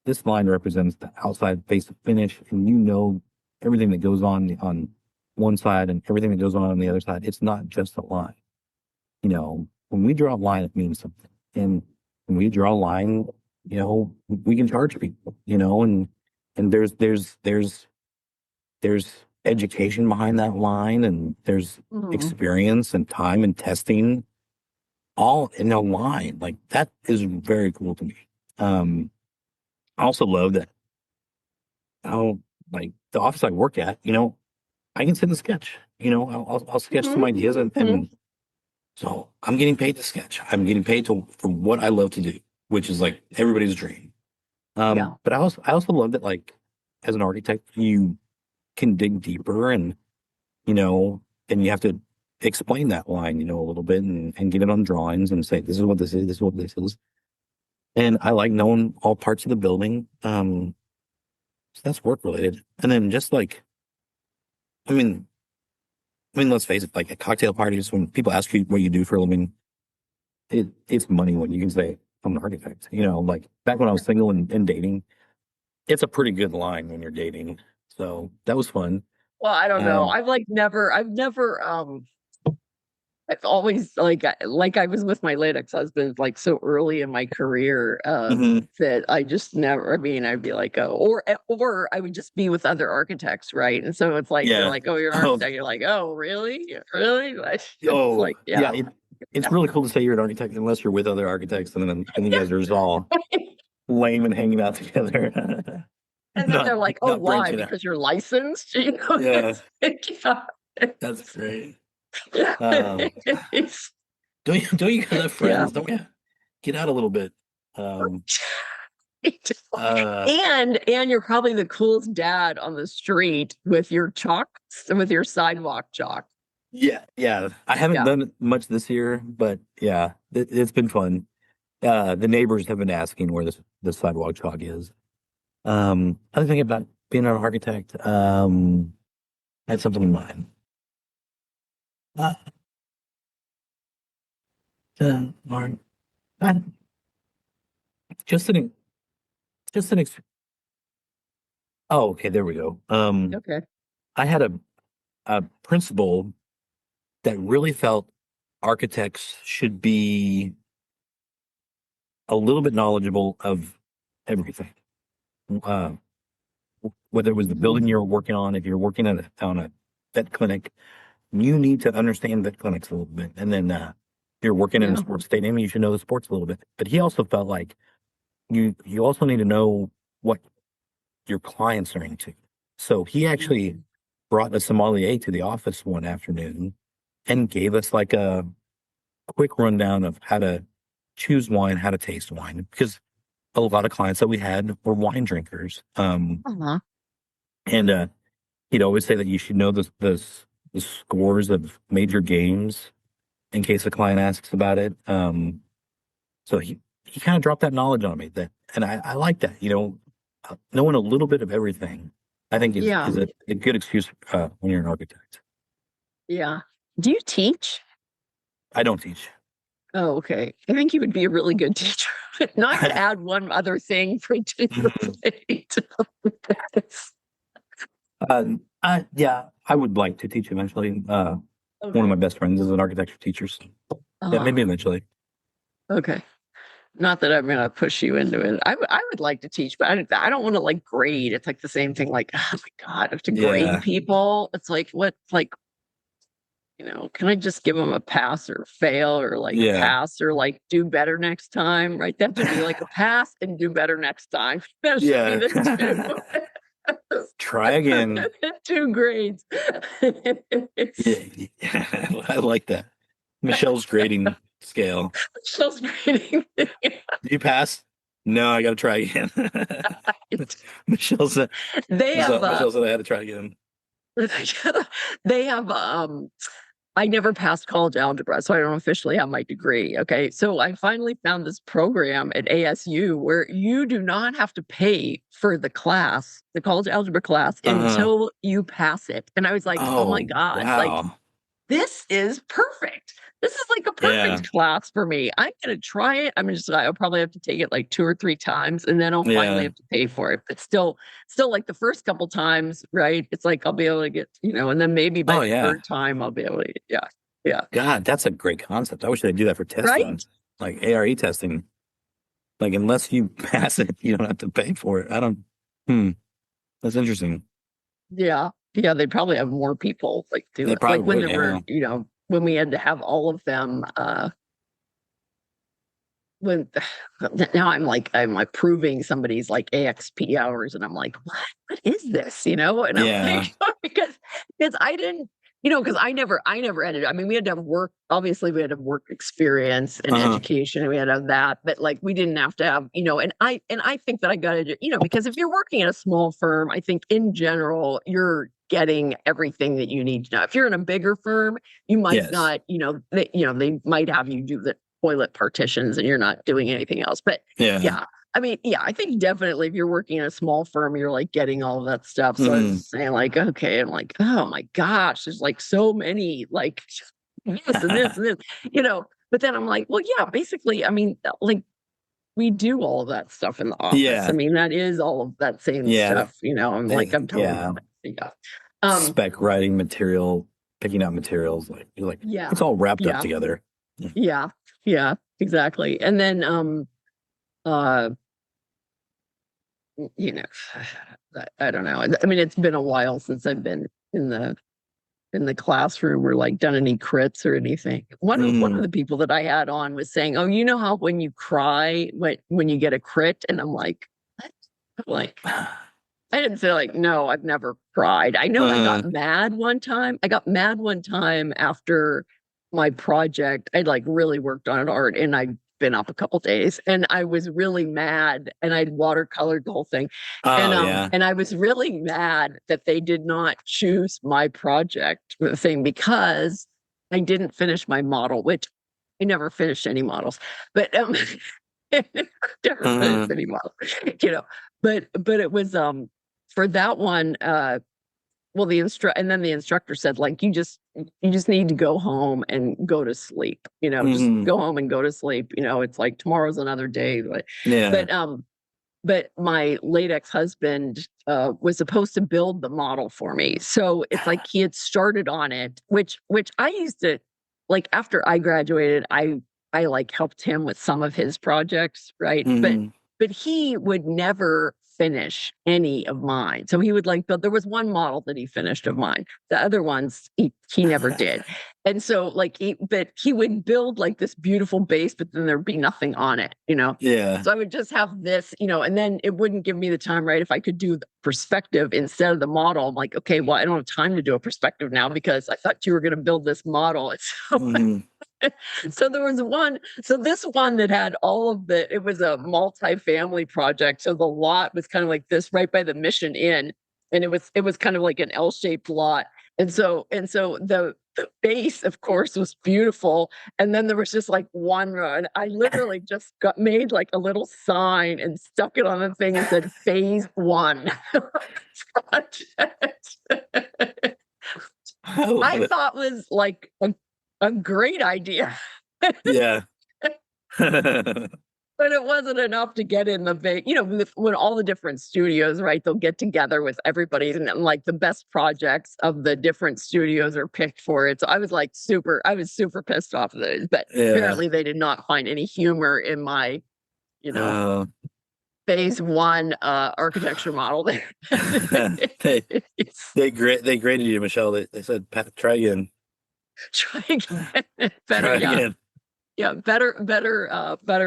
this line represents the outside face of finish, and everything that goes on one side and everything that goes on the other side. It's not just a line. When we draw a line, it means something, and when we draw a line, we can charge people, and there's education behind that line, and there's Mhm. experience and time and testing all in a line. Like that is very cool to me. Um, I also love that how like the office I work at, I can sit and sketch. I'll sketch some ideas, and so I'm getting paid to sketch. I'm getting paid for what I love to do, which is like everybody's dream. Yeah. But I also love that, like, as an architect, you can dig deeper, you know, and you have to explain that line, a little bit, and get it on drawings and say, this is what this is, this is what this is. And I like knowing all parts of the building. So that's work related. And then just like, I mean, let's face it, like at cocktail parties, when people ask you what you do for a living, it's money when you can say, I'm an architect. Like back when I was single and dating, it's a pretty good line when you're dating. So that was fun. Well, I don't know. Um, I've never, I've always like I was with my late ex-husband like so early in my career mhm. that I just never, I mean, I'd be like, oh, or I would just be with other architects, right? And so it's like they're Yeah. like, oh, you're an Oh, architect. You're like, oh, really? Really? Like, it's oh, like, yeah. yeah. It's really cool to say you're an architect unless you're with other architects, and you guys are just all lame and hanging out together, And then not they're like, oh, not why? branching out. Because you're licensed? You know, Yeah, it's like, yeah. that's great. Um, It's- don't you guys have yeah. friends? Don't we get out a little bit? Um, uh, And you're probably the coolest dad on the street with your chalk, with your sidewalk chalk. yeah, yeah. I haven't Yeah. done it much this year, but yeah, it's been fun. The neighbors have been asking where the sidewalk chalk is. I was thinking about being an architect. I had something in mind. Uh, Mark, uh, just an just an ex oh, okay, there we go. Okay. I had a principal that really felt architects should be a little bit knowledgeable of everything. Uh, whether it was the building you're working on, if you're working on a vet clinic, you need to understand vet clinics a little bit. And then if you're working in a Yeah. sports stadium, you should know the sports a little bit. But he also felt like you also need to know what your clients are into. So he actually brought a sommelier to the office one afternoon and gave us like a quick rundown of how to choose wine, how to taste wine, because a lot of clients that we had were wine drinkers. Uh-huh. And he'd always say that you should know the scores of major games in case a client asks about it. So he kind of dropped that knowledge on me, and I like that, knowing a little bit of everything, I think Yeah. is a good excuse when you're an architect. Yeah. Do you teach? I don't teach. Oh, okay. I think you would be a really good teacher. Not to add one other thing for to your plate. Yeah, I would like to teach eventually. One of my Okay. best friends is an architecture teacher, so yeah, Uh-huh. maybe eventually. Okay. Not that I'm gonna push you into it. I would like to teach, but I don't want to like grade. It's like the same thing. Like, oh my God, I have to grade Yeah, people. It's like what like, can I just give them a pass or fail or like yeah, pass or like do better next time? Right. That should be like a pass and do better next time. That should be yeah. the two. Try again. Two grades. Yeah, yeah. I like that. Michelle's grading scale. Michelle's grading. Did you pass? No, I got to try again. Michelle said, They have Michelle said I had to try again. they have I never passed college algebra, so I don't officially have my degree. Okay. So I finally found this program at ASU where you do not have to pay for the class, the college algebra class, Uh, until you pass it. And I was like, oh my oh, God, like wow. this is perfect. This is like a Yeah, perfect class for me. I'm gonna try it. I'll probably have to take it like 2 or 3 times and then I'll finally yeah. have to pay for it. But still like the first couple times, right? It's like I'll be able to get, and then maybe by Oh, the yeah. third time I'll be able to, yeah. Yeah. God, that's a great concept. I wish they'd do that for Right? testing, like ARE testing. Like, unless you pass it, you don't have to pay for it. I don't, hmm, that's interesting. Yeah. Yeah. They probably have more people like do They it. probably Like when would, there were, yeah. when we had to have all of them when now I'm approving somebody's like AXP hours, and I'm like, what is this? And I'm Yeah. like, because I didn't, because I never had it. I mean, we had to have work, obviously we had to have work experience and Uh-huh. education, and we had to have that, but like we didn't have to have, and I think that I got to, because if you're working at a small firm, I think in general, you're getting everything that you need to know. If you're in a bigger firm, you might Yes. not, they might have you do the toilet partitions and you're not doing anything else. But Yeah. yeah, I mean, yeah, I think definitely if you're working in a small firm, you're like getting all of that stuff. So I Hmm. was saying, like, okay, I'm like, oh my gosh, there's like so many, like this and this and this, But then I'm like, well, yeah, basically, I mean, like we do all of that stuff in the office. I Yeah. mean, that is all of that same Yeah. stuff, I'm like, I'm totally, Yeah. yeah. Um, Spec writing material, picking out materials, like you're like yeah, it's all wrapped up yeah, together. yeah, yeah, exactly. And then, uh, you know, I don't know. I mean, it's been a while since I've been in the classroom or like done any crits or anything. One of Mm. the people that I had on was saying, "Oh, you know how when you cry when you get a crit?" And I'm like, "What?" I'm like, I didn't say like, no, I've never cried. I know I Uh, got mad one time. I got mad one time after my project. I'd like really worked on it hard and I'd been up a couple days and I was really mad and I'd watercolored the whole thing. And oh um yeah. and I was really mad that they did not choose my project for the thing because I didn't finish my model, which I never finished any models, but never Uh, finished any models, you know. But it was for that one, well, and then the instructor said, like, you just need to go home and go to sleep, just mhm. go home and go to sleep. It's like tomorrow's another day. But Yeah. but um but my late ex-husband was supposed to build the model for me. So it's like he had started on it, which I used to like after I graduated, I like helped him with some of his projects, right? But Mhm. but he would never finish any of mine. So he would like build, there was one model that he finished of mine. The other ones he never did. And so like but he would build like this beautiful base, but then there'd be nothing on it. Yeah. So I would just have this, and then it wouldn't give me the time, right? If I could do the perspective instead of the model, I'm like, okay, well, I don't have time to do a perspective now because I thought you were going to build this model. Mhm. So there was one, so this one that had it was a multi-family project. So the lot was kind of like this right by the Mission Inn. And it was kind of like an L-shaped lot. And so the base, of course, was beautiful. And then there was just like one row. And I literally just made like a little sign and stuck it on the thing and said phase one project. I love I it. thought was like a great idea. Yeah. But it wasn't enough to get in the big, when all the different studios, right? They'll get together with everybody and like the best projects of the different studios are picked for it. So I was super pissed off of those, but Yeah. apparently they did not find any humor in my, you know, Uh, phase one architecture model there. they It's they graded you, Michelle. They said, "Pat, try again. trying better, Try yeah. again. Yeah, better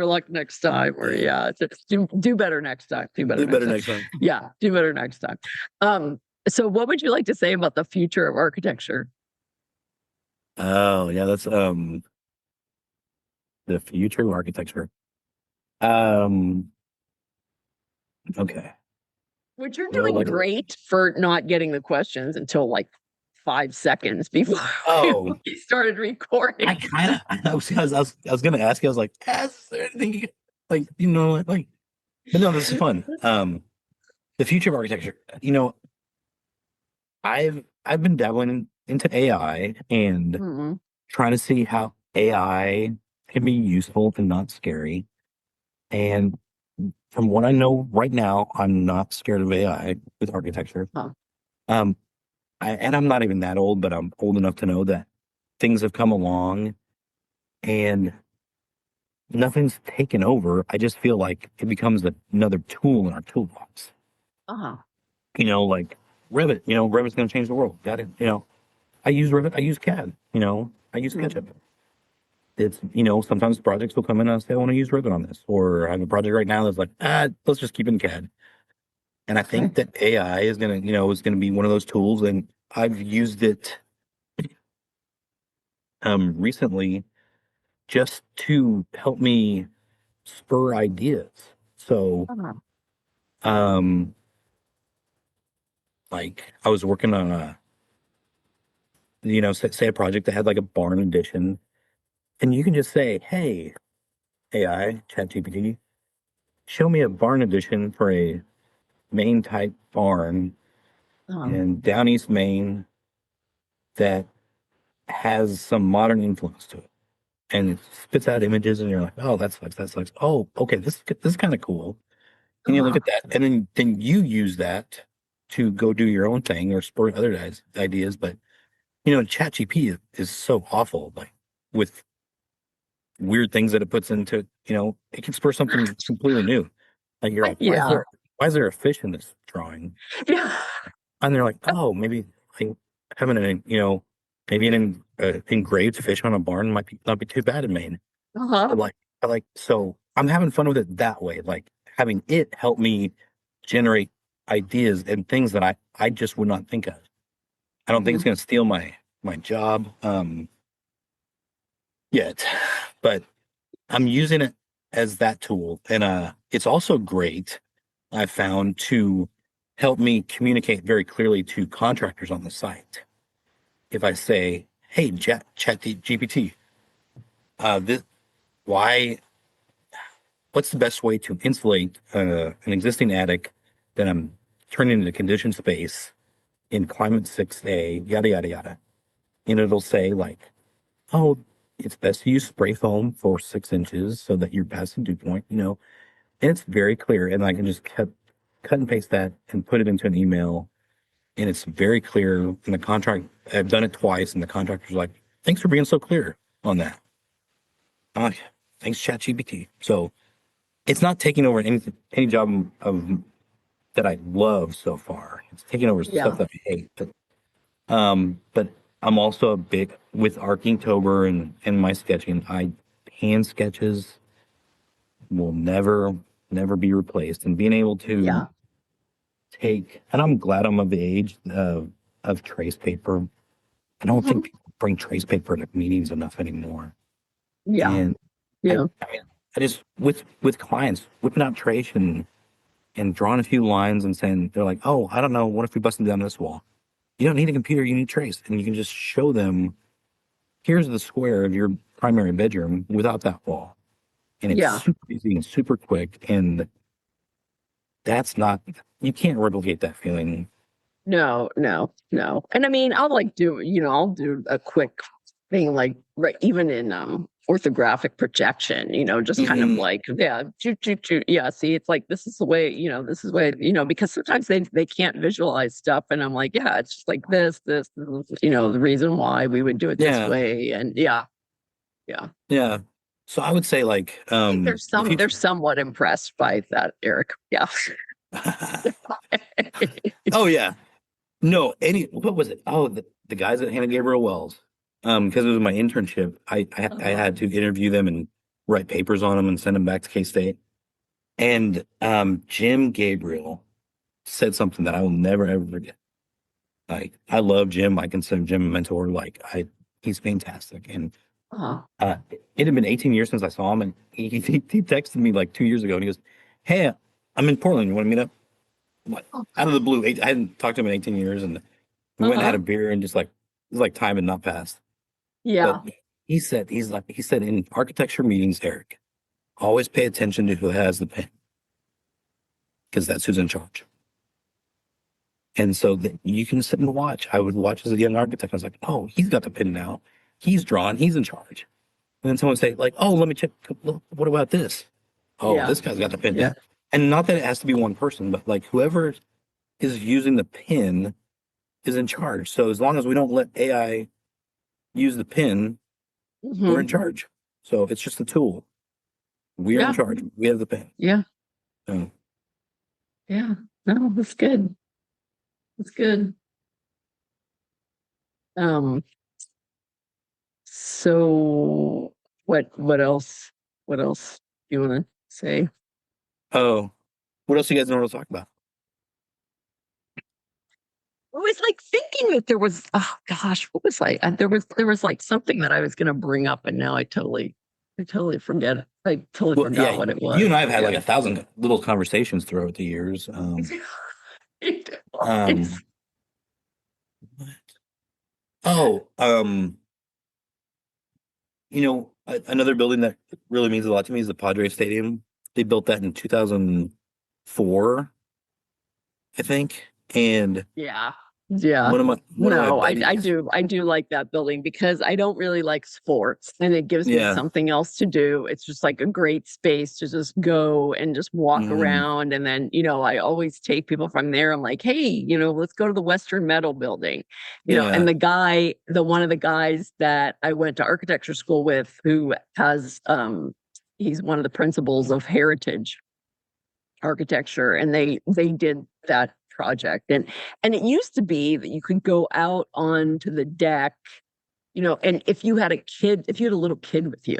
luck next time. Or Yeah. yeah, just do better next time. Do better Do next better time. next time." Yeah, do better next time. So what would you like to say about the future of architecture? Oh yeah, that's the future of architecture. Um. Okay. Which you're Well, doing like, great for not getting the questions until like 5 seconds before oh, we started recording. I kind of, I was gonna ask you. I was like, is there anything like, but no, this is fun. The future of architecture. I've been dabbling into AI and Mhm. trying to see how AI can be useful and not scary. And from what I know right now, I'm not scared of AI with architecture. Huh. Um, and I'm not even that old, but I'm old enough to know that things have come along and nothing's taken over. I just feel like it becomes another tool in our toolbox. Uh-huh. Like Revit. Revit's going to change the world. Got it. I use Revit. I use CAD. I use Mhm. SketchUp. it's, sometimes projects will come in and say, I want to use Ribbon on this, or I have a project right now that's like, let's just keep it in CAD. And I Okay. think that AI is gonna be one of those tools, and I've used it recently just to help me spur ideas. So, Uh-huh. um, like I was working on say a project that had like a barn addition, and you can just say, "Hey, AI, ChatGPT, show me a barn addition for a Maine type barn Uh-huh. in down east Maine that has some modern influence to it." And it spits out images, and you're like, "Oh, that's like, oh, okay, this is kind of cool." And you look Uh-huh. at that, and then you use that to go do your own thing or spur other guys' ideas. But ChatGPT is so awful, like with weird things that it puts into, it can spur something completely new. Like you're like, Yeah. why is there a fish in this drawing? Yeah. And they're like, oh, maybe like having maybe an engraved fish on a barn might not be too bad in Maine. Uh-huh. But like, so I'm having fun with it that way, like having it help me generate ideas and things that I just would not think of. I don't think it's Mhm. going to steal my job yet, but I'm using it as that tool, and it's also great. I found to help me communicate very clearly to contractors on the site. If I say, "Hey, Chat GPT, this why what's the best way to insulate an existing attic that I'm turning into conditioned space in climate 6A, yada, yada, yada." And it'll say, like, oh, it's best to use spray foam for 6 inches so that you're past the dew point, and it's very clear. And I can just cut and paste that and put it into an email. And it's very clear in the contract. I've done it twice, and the contractor's like, thanks for being so clear on that. I'm like, thanks, ChatGPT. So it's not taking over any job of that I love so far. It's taking over stuff Yeah. that I hate. But I'm also a big with Archinktober and my sketching. I hand sketches will never be replaced. And being able to Yeah. and I'm glad I'm of the age of trace paper. I don't think Mhm. people bring trace paper to meetings enough anymore. Yeah. And Yeah. I just with clients whipping out trace and drawing a few lines and saying they're like, oh, I don't know, what if we busted down this wall? You don't need a computer, you need trace, and you can just show them here's the square of your primary bedroom without that wall, and it's Yeah. super easy and super quick, and that's not you can't replicate that feeling. No, no, no. And I mean, I'll like do, I'll do a quick thing like right even in orthographic projection, just kind of Mhm. like, yeah, yeah, see, it's like this is the way, this is the way, because sometimes they can't visualize stuff. And I'm like, yeah, it's just like this is, the reason why we would do it this Yeah, way. And yeah, yeah. yeah. So I would say like I think if you they're somewhat impressed by that, Eric. Yeah. oh yeah. No, what was it? Oh, the guys at Hannah Gabriel Wells. Because it was my internship, I Uh, had to interview them and write papers on them and send them back to K-State. And Jim Gabriel said something that I will never ever forget. Like, I love Jim. I consider Jim a mentor. Like, he's fantastic. And uh, it had been 18 years since I saw him, and he texted me like 2 years ago, and he goes, "Hey, I'm in Portland. You want to meet up?" What? Out of the blue. I hadn't talked to him in 18 years, and we went and had uh-huh. a beer, and just like it was like time had not passed. But Yeah. he said in architecture meetings, Eric, always pay attention to who has the pen because that's who's in charge. And so that you can sit and watch. I would watch as a young architect. I was like, oh, he's got the pen now. He's drawn. He's in charge. And then someone would say, like, oh, let me check. What about this? Oh, Yeah. this guy's got the pen Yeah. now. And not that it has to be one person, but like whoever is using the pen is in charge. So as long as we don't let AI use the pen, we're in Hmm. charge. So it's just a tool. We are in Yeah. charge. We have the pen. Yeah. So, Yeah. No, that's good. That's good. Um, so what else? What else do you want to say? Oh, what else you guys want to talk about? I was like thinking that there was, oh gosh, what was I? There was like something that I was going to bring up, and now I totally forget. I totally Well, forgot yeah, what it you was. and I have had Yeah. like 1,000 little conversations throughout the years. It's, Um, oh, another building that really means a lot to me is the Padres Stadium. They built that in 2004, I think. And yeah. Yeah. one of my No, I buddies, do like that building because I don't really like sports and it gives me yeah, something else to do. It's just like a great space to just go and just walk mhm, around. And then, I always take people from there. I'm like, hey, let's go to the Western Metal building. And yeah, one of the guys that I went to architecture school with who has he's one of the principals of Heritage Architecture, and they did that project. And it used to be that you could go out onto the deck, and if you had a little kid with you,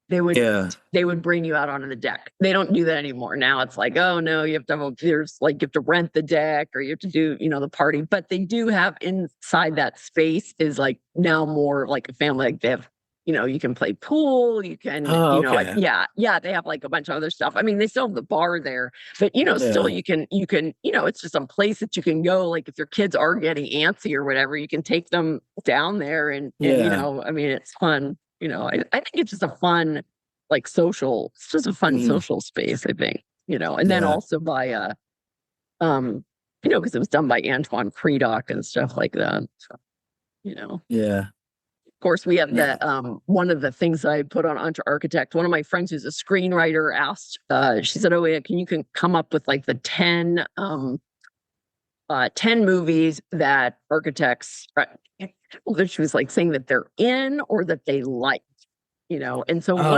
they would yeah. they would bring you out onto the deck. They don't do that anymore. Now it's like, oh no, you have to rent the deck, or you have to do, the party. But they do have inside that space is like now more like a family. Like they have, you can play pool, you can, Oh, okay. yeah, they have like a bunch of other stuff. I mean, they still have the bar there, but still Yeah, you can, it's just some place that you can go. Like if your kids are getting antsy or whatever, you can take them down there and yeah, I mean, it's fun. I think it's just a fun, like it's just a fun mhm, social space, I think, and then yeah, also by, um, because it was done by Antoine Predock and stuff like that. So, of yeah. course, we have Yeah. one of the things that I put on Entre Architect. One of my friends who's a screenwriter asked, she said, oh, yeah, you can come up with like the 10 movies that architects, that she was like saying that they're in or that they like. And so Oh,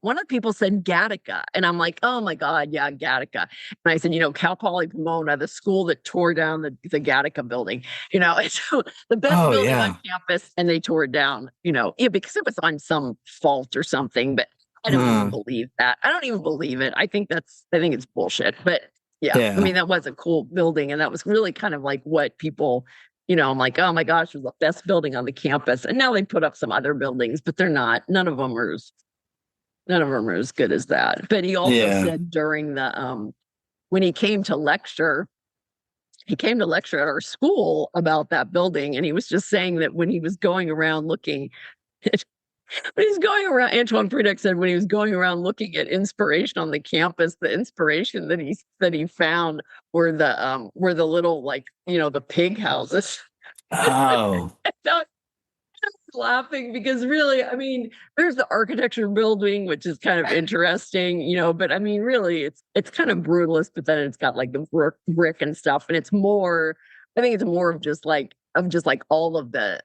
one of the people said Gattaca, and I'm like, oh my god, yeah, Gattaca. And I said, Cal Poly Pomona, the school that tore down the Gattaca building, and so the best oh, building on yeah. campus, and they tore it down, yeah, because it was on some fault or something. But I don't even Uh, believe that. I don't even believe it. I think it's bullshit. But yeah, I yeah, mean, that was a cool building, and that was really kind of like what people, I'm like, oh my gosh, it was the best building on the campus. And now they put up some other buildings, but they're not. None of them are as good as that. But he also yeah. said during the when he came to lecture at our school about that building, and he was just saying that when he was going around looking when he's going around, Antoine Prudek said when he was going around looking at inspiration on the campus, the inspiration that he found were the little, like, the pig houses. Oh, I laughing because really, I mean, there's the architecture building, which is kind of interesting, but I mean, really, it's kind of brutalist, but then it's got like the brick and stuff, and I think it's more of just like all of the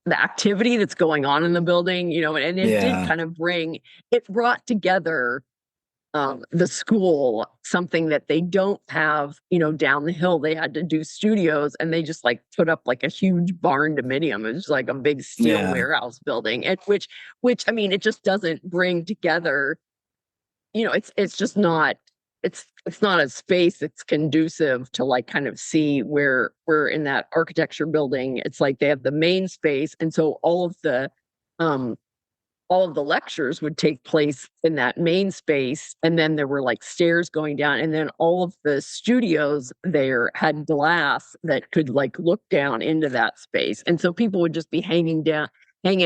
activity that's going on in the building, and it did yeah, kind of it brought together the school, something that they don't have, down the hill. They had to do studios, and they just like put up like a huge barn dominium. It was like a big steel yeah, warehouse building, which I mean, it just doesn't bring together. It's just not. It's not a space that's conducive to like kind of see where we're in that architecture building. It's like they have the main space, and so um all of the lectures would take place in that main space, and then there were like stairs going down, and then all of the studios there had glass that could like look down into that space, and so people would just be hanging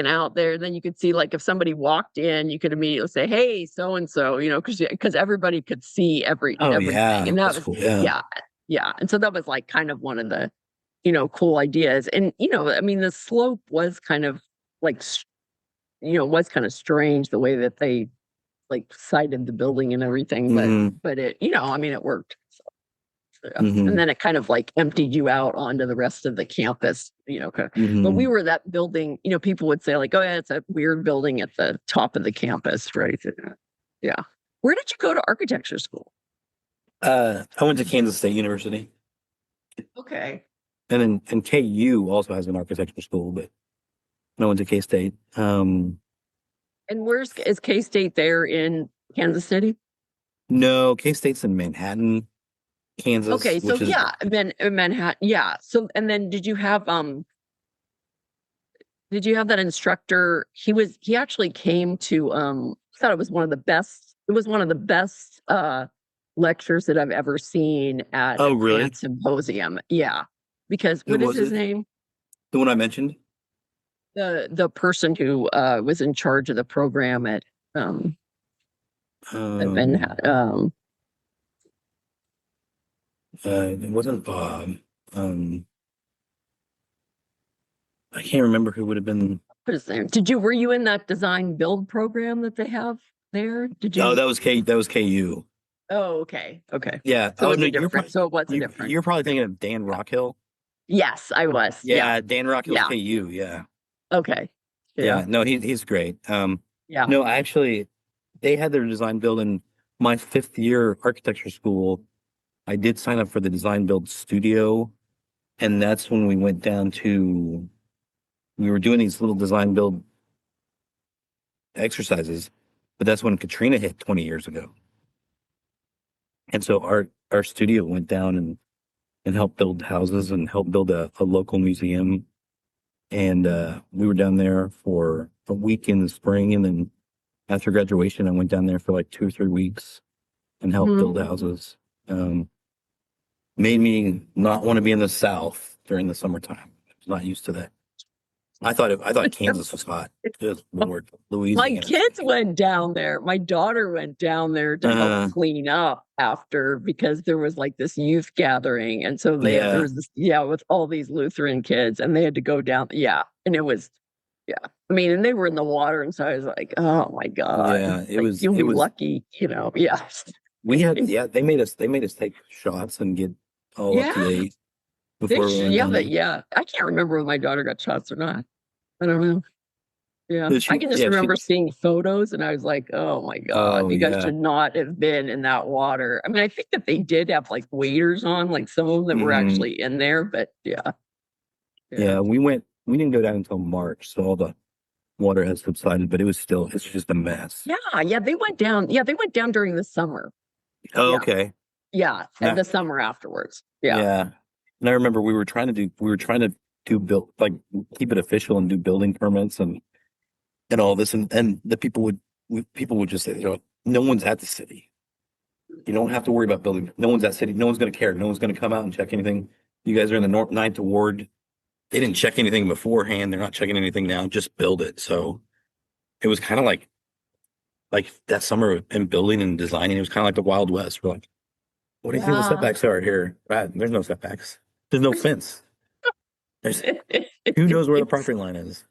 out there. Then you could see, like, if somebody walked in, you could immediately say, hey, so and so, because everybody could see oh, everything, yeah. and that That's was, cool. Yeah, yeah, yeah. And so that was like kind of one of the cool ideas. And I mean, the slope was kind of like was kind of strange the way that they like sited the building and everything, but hmm, but it, I mean, it worked. So, yeah. And hmm, then it kind of like emptied you out onto the rest of the campus, but we hmm. were that building, people would say like, oh yeah, it's a weird building at the top of the campus, right? Yeah. Where did you go to architecture school? I went to Kansas State University, Okay. and KU also has an architecture school, but I went to K State. And is K-State there in Kansas City? No, K-State's in Manhattan, Kansas, Okay, so which is yeah, Manhattan, yeah. So and then did you have that instructor? He actually came to I thought it was one of the best, it was one of the best lectures that I've ever seen at oh a really? grant symposium. Yeah. Because Who what is was his it? name? The one I mentioned? The person who was in charge of the program um at Um, Manhattan. it wasn't Bob. Um, I can't remember who would have been. What is there? Were you in that design build program that they have there? Did Oh, you? that was KU. Oh, okay. Okay. Yeah. So it Oh was no, a different. So it was a different. you're probably thinking of Dan Rockhill. Yes, I was. Yeah. Yeah, Dan Rockhill's Yeah. KU. Yeah. Okay. Yeah. Yeah. No, he's great. Yeah. No, actually, they had their design build in my fifth year architecture school. I did sign up for the design build studio, and that's when we went down to we were doing these little design build exercises, but that's when Katrina hit 20 years ago. And so our studio went down and helped build houses and helped build a local museum. And we were down there for a week in the spring, and then after graduation, I went down there for like 2 or 3 weeks and helped build Mhm. houses. Um, Made me not want to be in the South during the summertime. I was not used to that. I thought Kansas was hot. Good Lord, My Louisiana. kids went down there. My daughter went down there to help Uh, clean up after because there was like this youth gathering. And so there yeah, was this, yeah, with all these Lutheran kids and they had to go down. Yeah. And it was, yeah. I mean, and they were in the water. And so I was like, oh my God, yeah. like you'll It be was. lucky, yeah. We had yeah. They made us take shots and get all up to Yeah. date before we went Yeah, down there. yeah. I can't remember if my daughter got shots or not. I don't know. Yeah, So I can just yeah, remember seeing photos and I was like, oh my God, oh you guys yeah. should not have been in that water. I mean, I think that they did have like waders on, like some of them that were Hmm. actually in there, but yeah, yeah. Yeah, we didn't go down until March, so all the water has subsided, but it's just a mess. Yeah, yeah, they went down. Yeah, they went down during the summer. Oh, Yeah, okay. yeah, and Now, the summer afterwards. Yeah. yeah. And I remember we were trying to do build like keep it official and do building permits and all this and the people would just say, you know, no one's at the city. You don't have to worry about building. No one's at city. No one's going to care. No one's going to come out and check anything. You guys are in the Ninth Ward. They didn't check anything beforehand. They're not checking anything now. Just build it. So it was kind of like that summer in building and designing. It was kind of like the Wild West. We're like, what do you think the Yeah. setbacks are here? There's no setbacks. There's no fence. There's who knows where the property line is.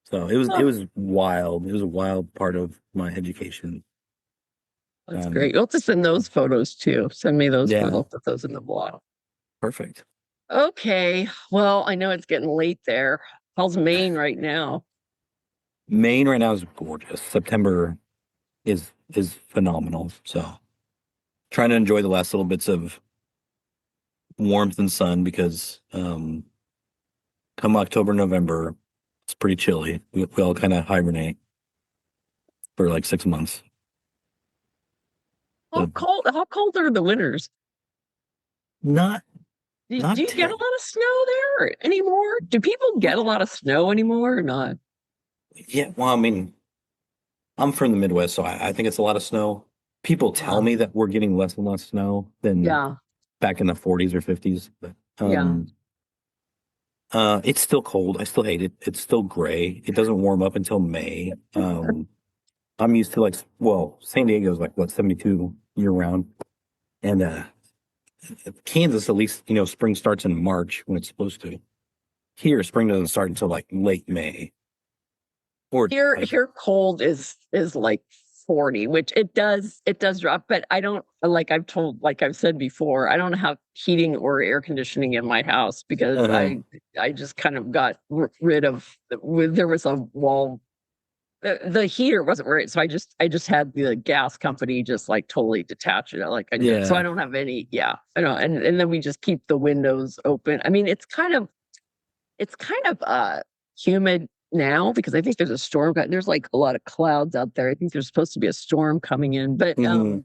So it was wild. It was a wild part of my education. That's great. You'll have to send those photos too. Send me those Yeah, photos, put those in the blog. perfect. Okay. Well, I know it's getting late there. How's Maine right now? Maine right now is gorgeous. September is phenomenal. So trying to enjoy the last little bits of warmth and sun because come October, November, it's pretty chilly. We all kind of hibernate for like 6 months. So How cold are the winters? not Do not you get a ter- lot of snow there anymore? Do people get a lot of snow anymore or not? yeah. Well, I mean, I'm from the Midwest, so I think it's a lot of snow. People tell Yeah. me that we're getting less and less snow than Yeah. back in the 40s or 50s, but Yeah. it's still cold. I still hate it. It's still gray. It doesn't warm up until May. I'm used to like, well, San Diego's like what, 72 year round. And Kansas, at least, you know, spring starts in March when it's supposed to. Here, spring doesn't start until like late May. Or like, Here cold is like 40, which it does drop, but I don't like I've said before, I don't have heating or air conditioning in my house because uh, I just kind of got rid of there was a wall. The heater wasn't right, so I just had the gas company just like totally detach it. Like so I yeah, don't have any. Yeah, I know, and then we just keep the windows open. I mean, it's kind of humid now because I think there's a storm. There's like a lot of clouds out there. I think there's supposed to be a storm coming in, but Mhm.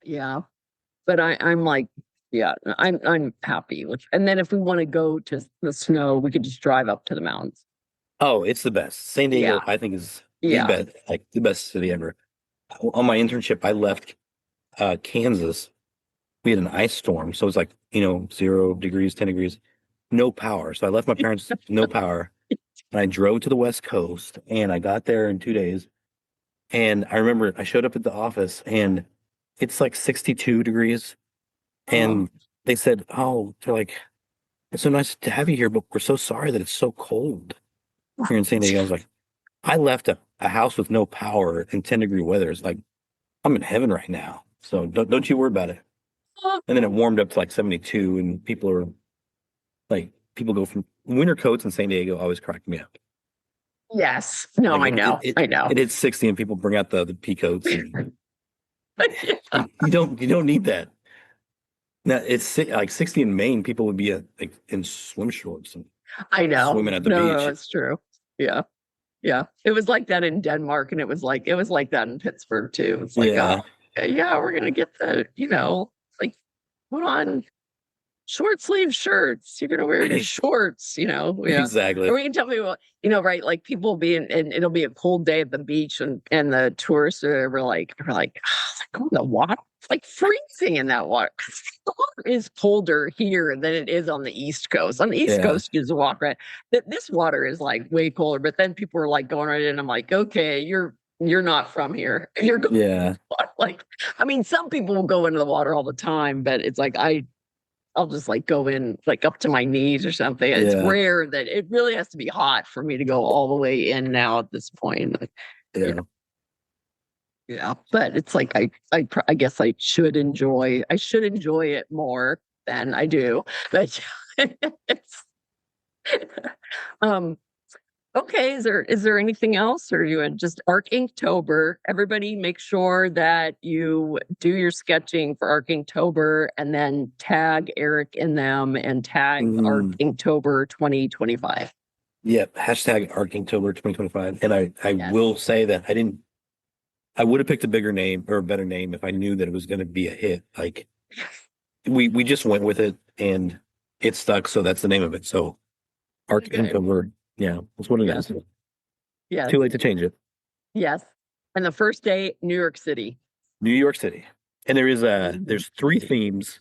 yeah. But I'm like, yeah, I'm happy with. And then if we want to go to the snow, we could just drive up to the mountains. Oh, it's the best. San Yeah, Diego, I think, is the yeah. best, like the best city ever. On my internship, I left Kansas. We had an ice storm, so it's like 0 degrees, 10 degrees, no power. So I left my parents no power, and I drove to the West Coast, and I got there in 2 days. And I remember I showed up at the office, and it's like 62 degrees, Oh, and they said, "Oh, they're like, it's so nice to have you here, but we're so sorry that it's so cold here in San Diego." I was like, I left a house with no power in 10-degree weather. It's like I'm in heaven right now. So don't you worry about it. And then it warmed up to like 72, and people go from winter coats in San Diego always crack me up. yes. No, Like I know. I know. it hits 60 and people bring out the pea coats, and Yeah, you don't need that. Now like 60 in Maine, people would be like in swim shorts and I know. swimming at the No, no, beach. it's true. Yeah. Yeah. It was like that in Denmark and it was like that in Pittsburgh too. It's like, oh, Yeah, yeah, we're gonna get like put on short sleeve shirts. You're gonna wear your shorts, yeah. exactly. Or you can tell me what, right? Like people being and it'll be a cold day at the beach and the tourists are like, oh, go in the water. It's like freezing in that water. The water is colder here than it is on the East Coast. On the East Yeah, Coast, you just walk right. This water is like way colder, but then people are like going right in. I'm like, okay, you're not from here. You're going yeah, like, I mean, some people will go into the water all the time, but it's like I'll just like go in like up to my knees or something. It's yeah, rare that it really has to be hot for me to go all the way in now at this point. Like, you yeah. know, yeah. But it's like I guess I should enjoy it more than I do. But it's um okay, is there anything else, or you had just Archinktober? Everybody, make sure that you do your sketching for Archinktober, and then tag Eric in them, and tag Mhm. Archinktober 2025. Yep. Hashtag Archinktober 2025. And I Yes. will say that I would have picked a bigger name or a better name if I knew that it was going to be a hit. Like we just went with it and it stuck. So that's the name of it. So Okay. Archinktober. Yeah, that's what it Yes. is. Yes. Too late to change it. Yes. And the first day, New York City. New York City. And Mhm. there's three themes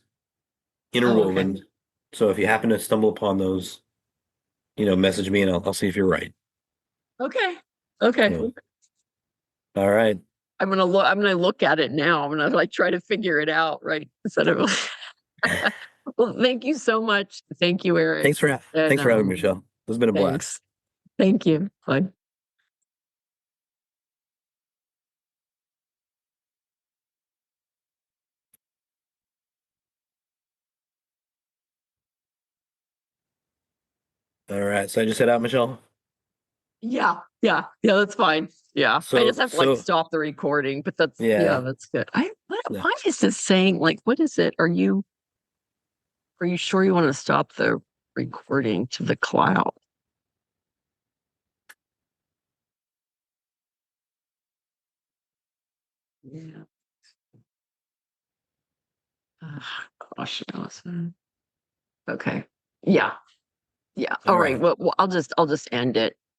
Oh, okay. interwoven. So if you happen to stumble upon those, message me and I'll see if you're right. Okay. Okay. So, all right. I'm gonna look at it now. I'm gonna like try to figure it out, right? Instead of well, thank you so much. Thank you, Eric. And Thanks for having me, Michelle. This has been a blast. thanks. Thank you. Bye. All right. So I just head out, Michelle. Yeah, yeah, yeah, that's fine. Yeah. I just So have to like so stop the recording, but yeah, yeah. that's good. Yeah. Why is this saying like what is it? Are you sure you want to stop the recording to the cloud? Yeah. Ah, gosh, Allison. Okay. Yeah. Yeah. All All right. right. Well, I'll just end it.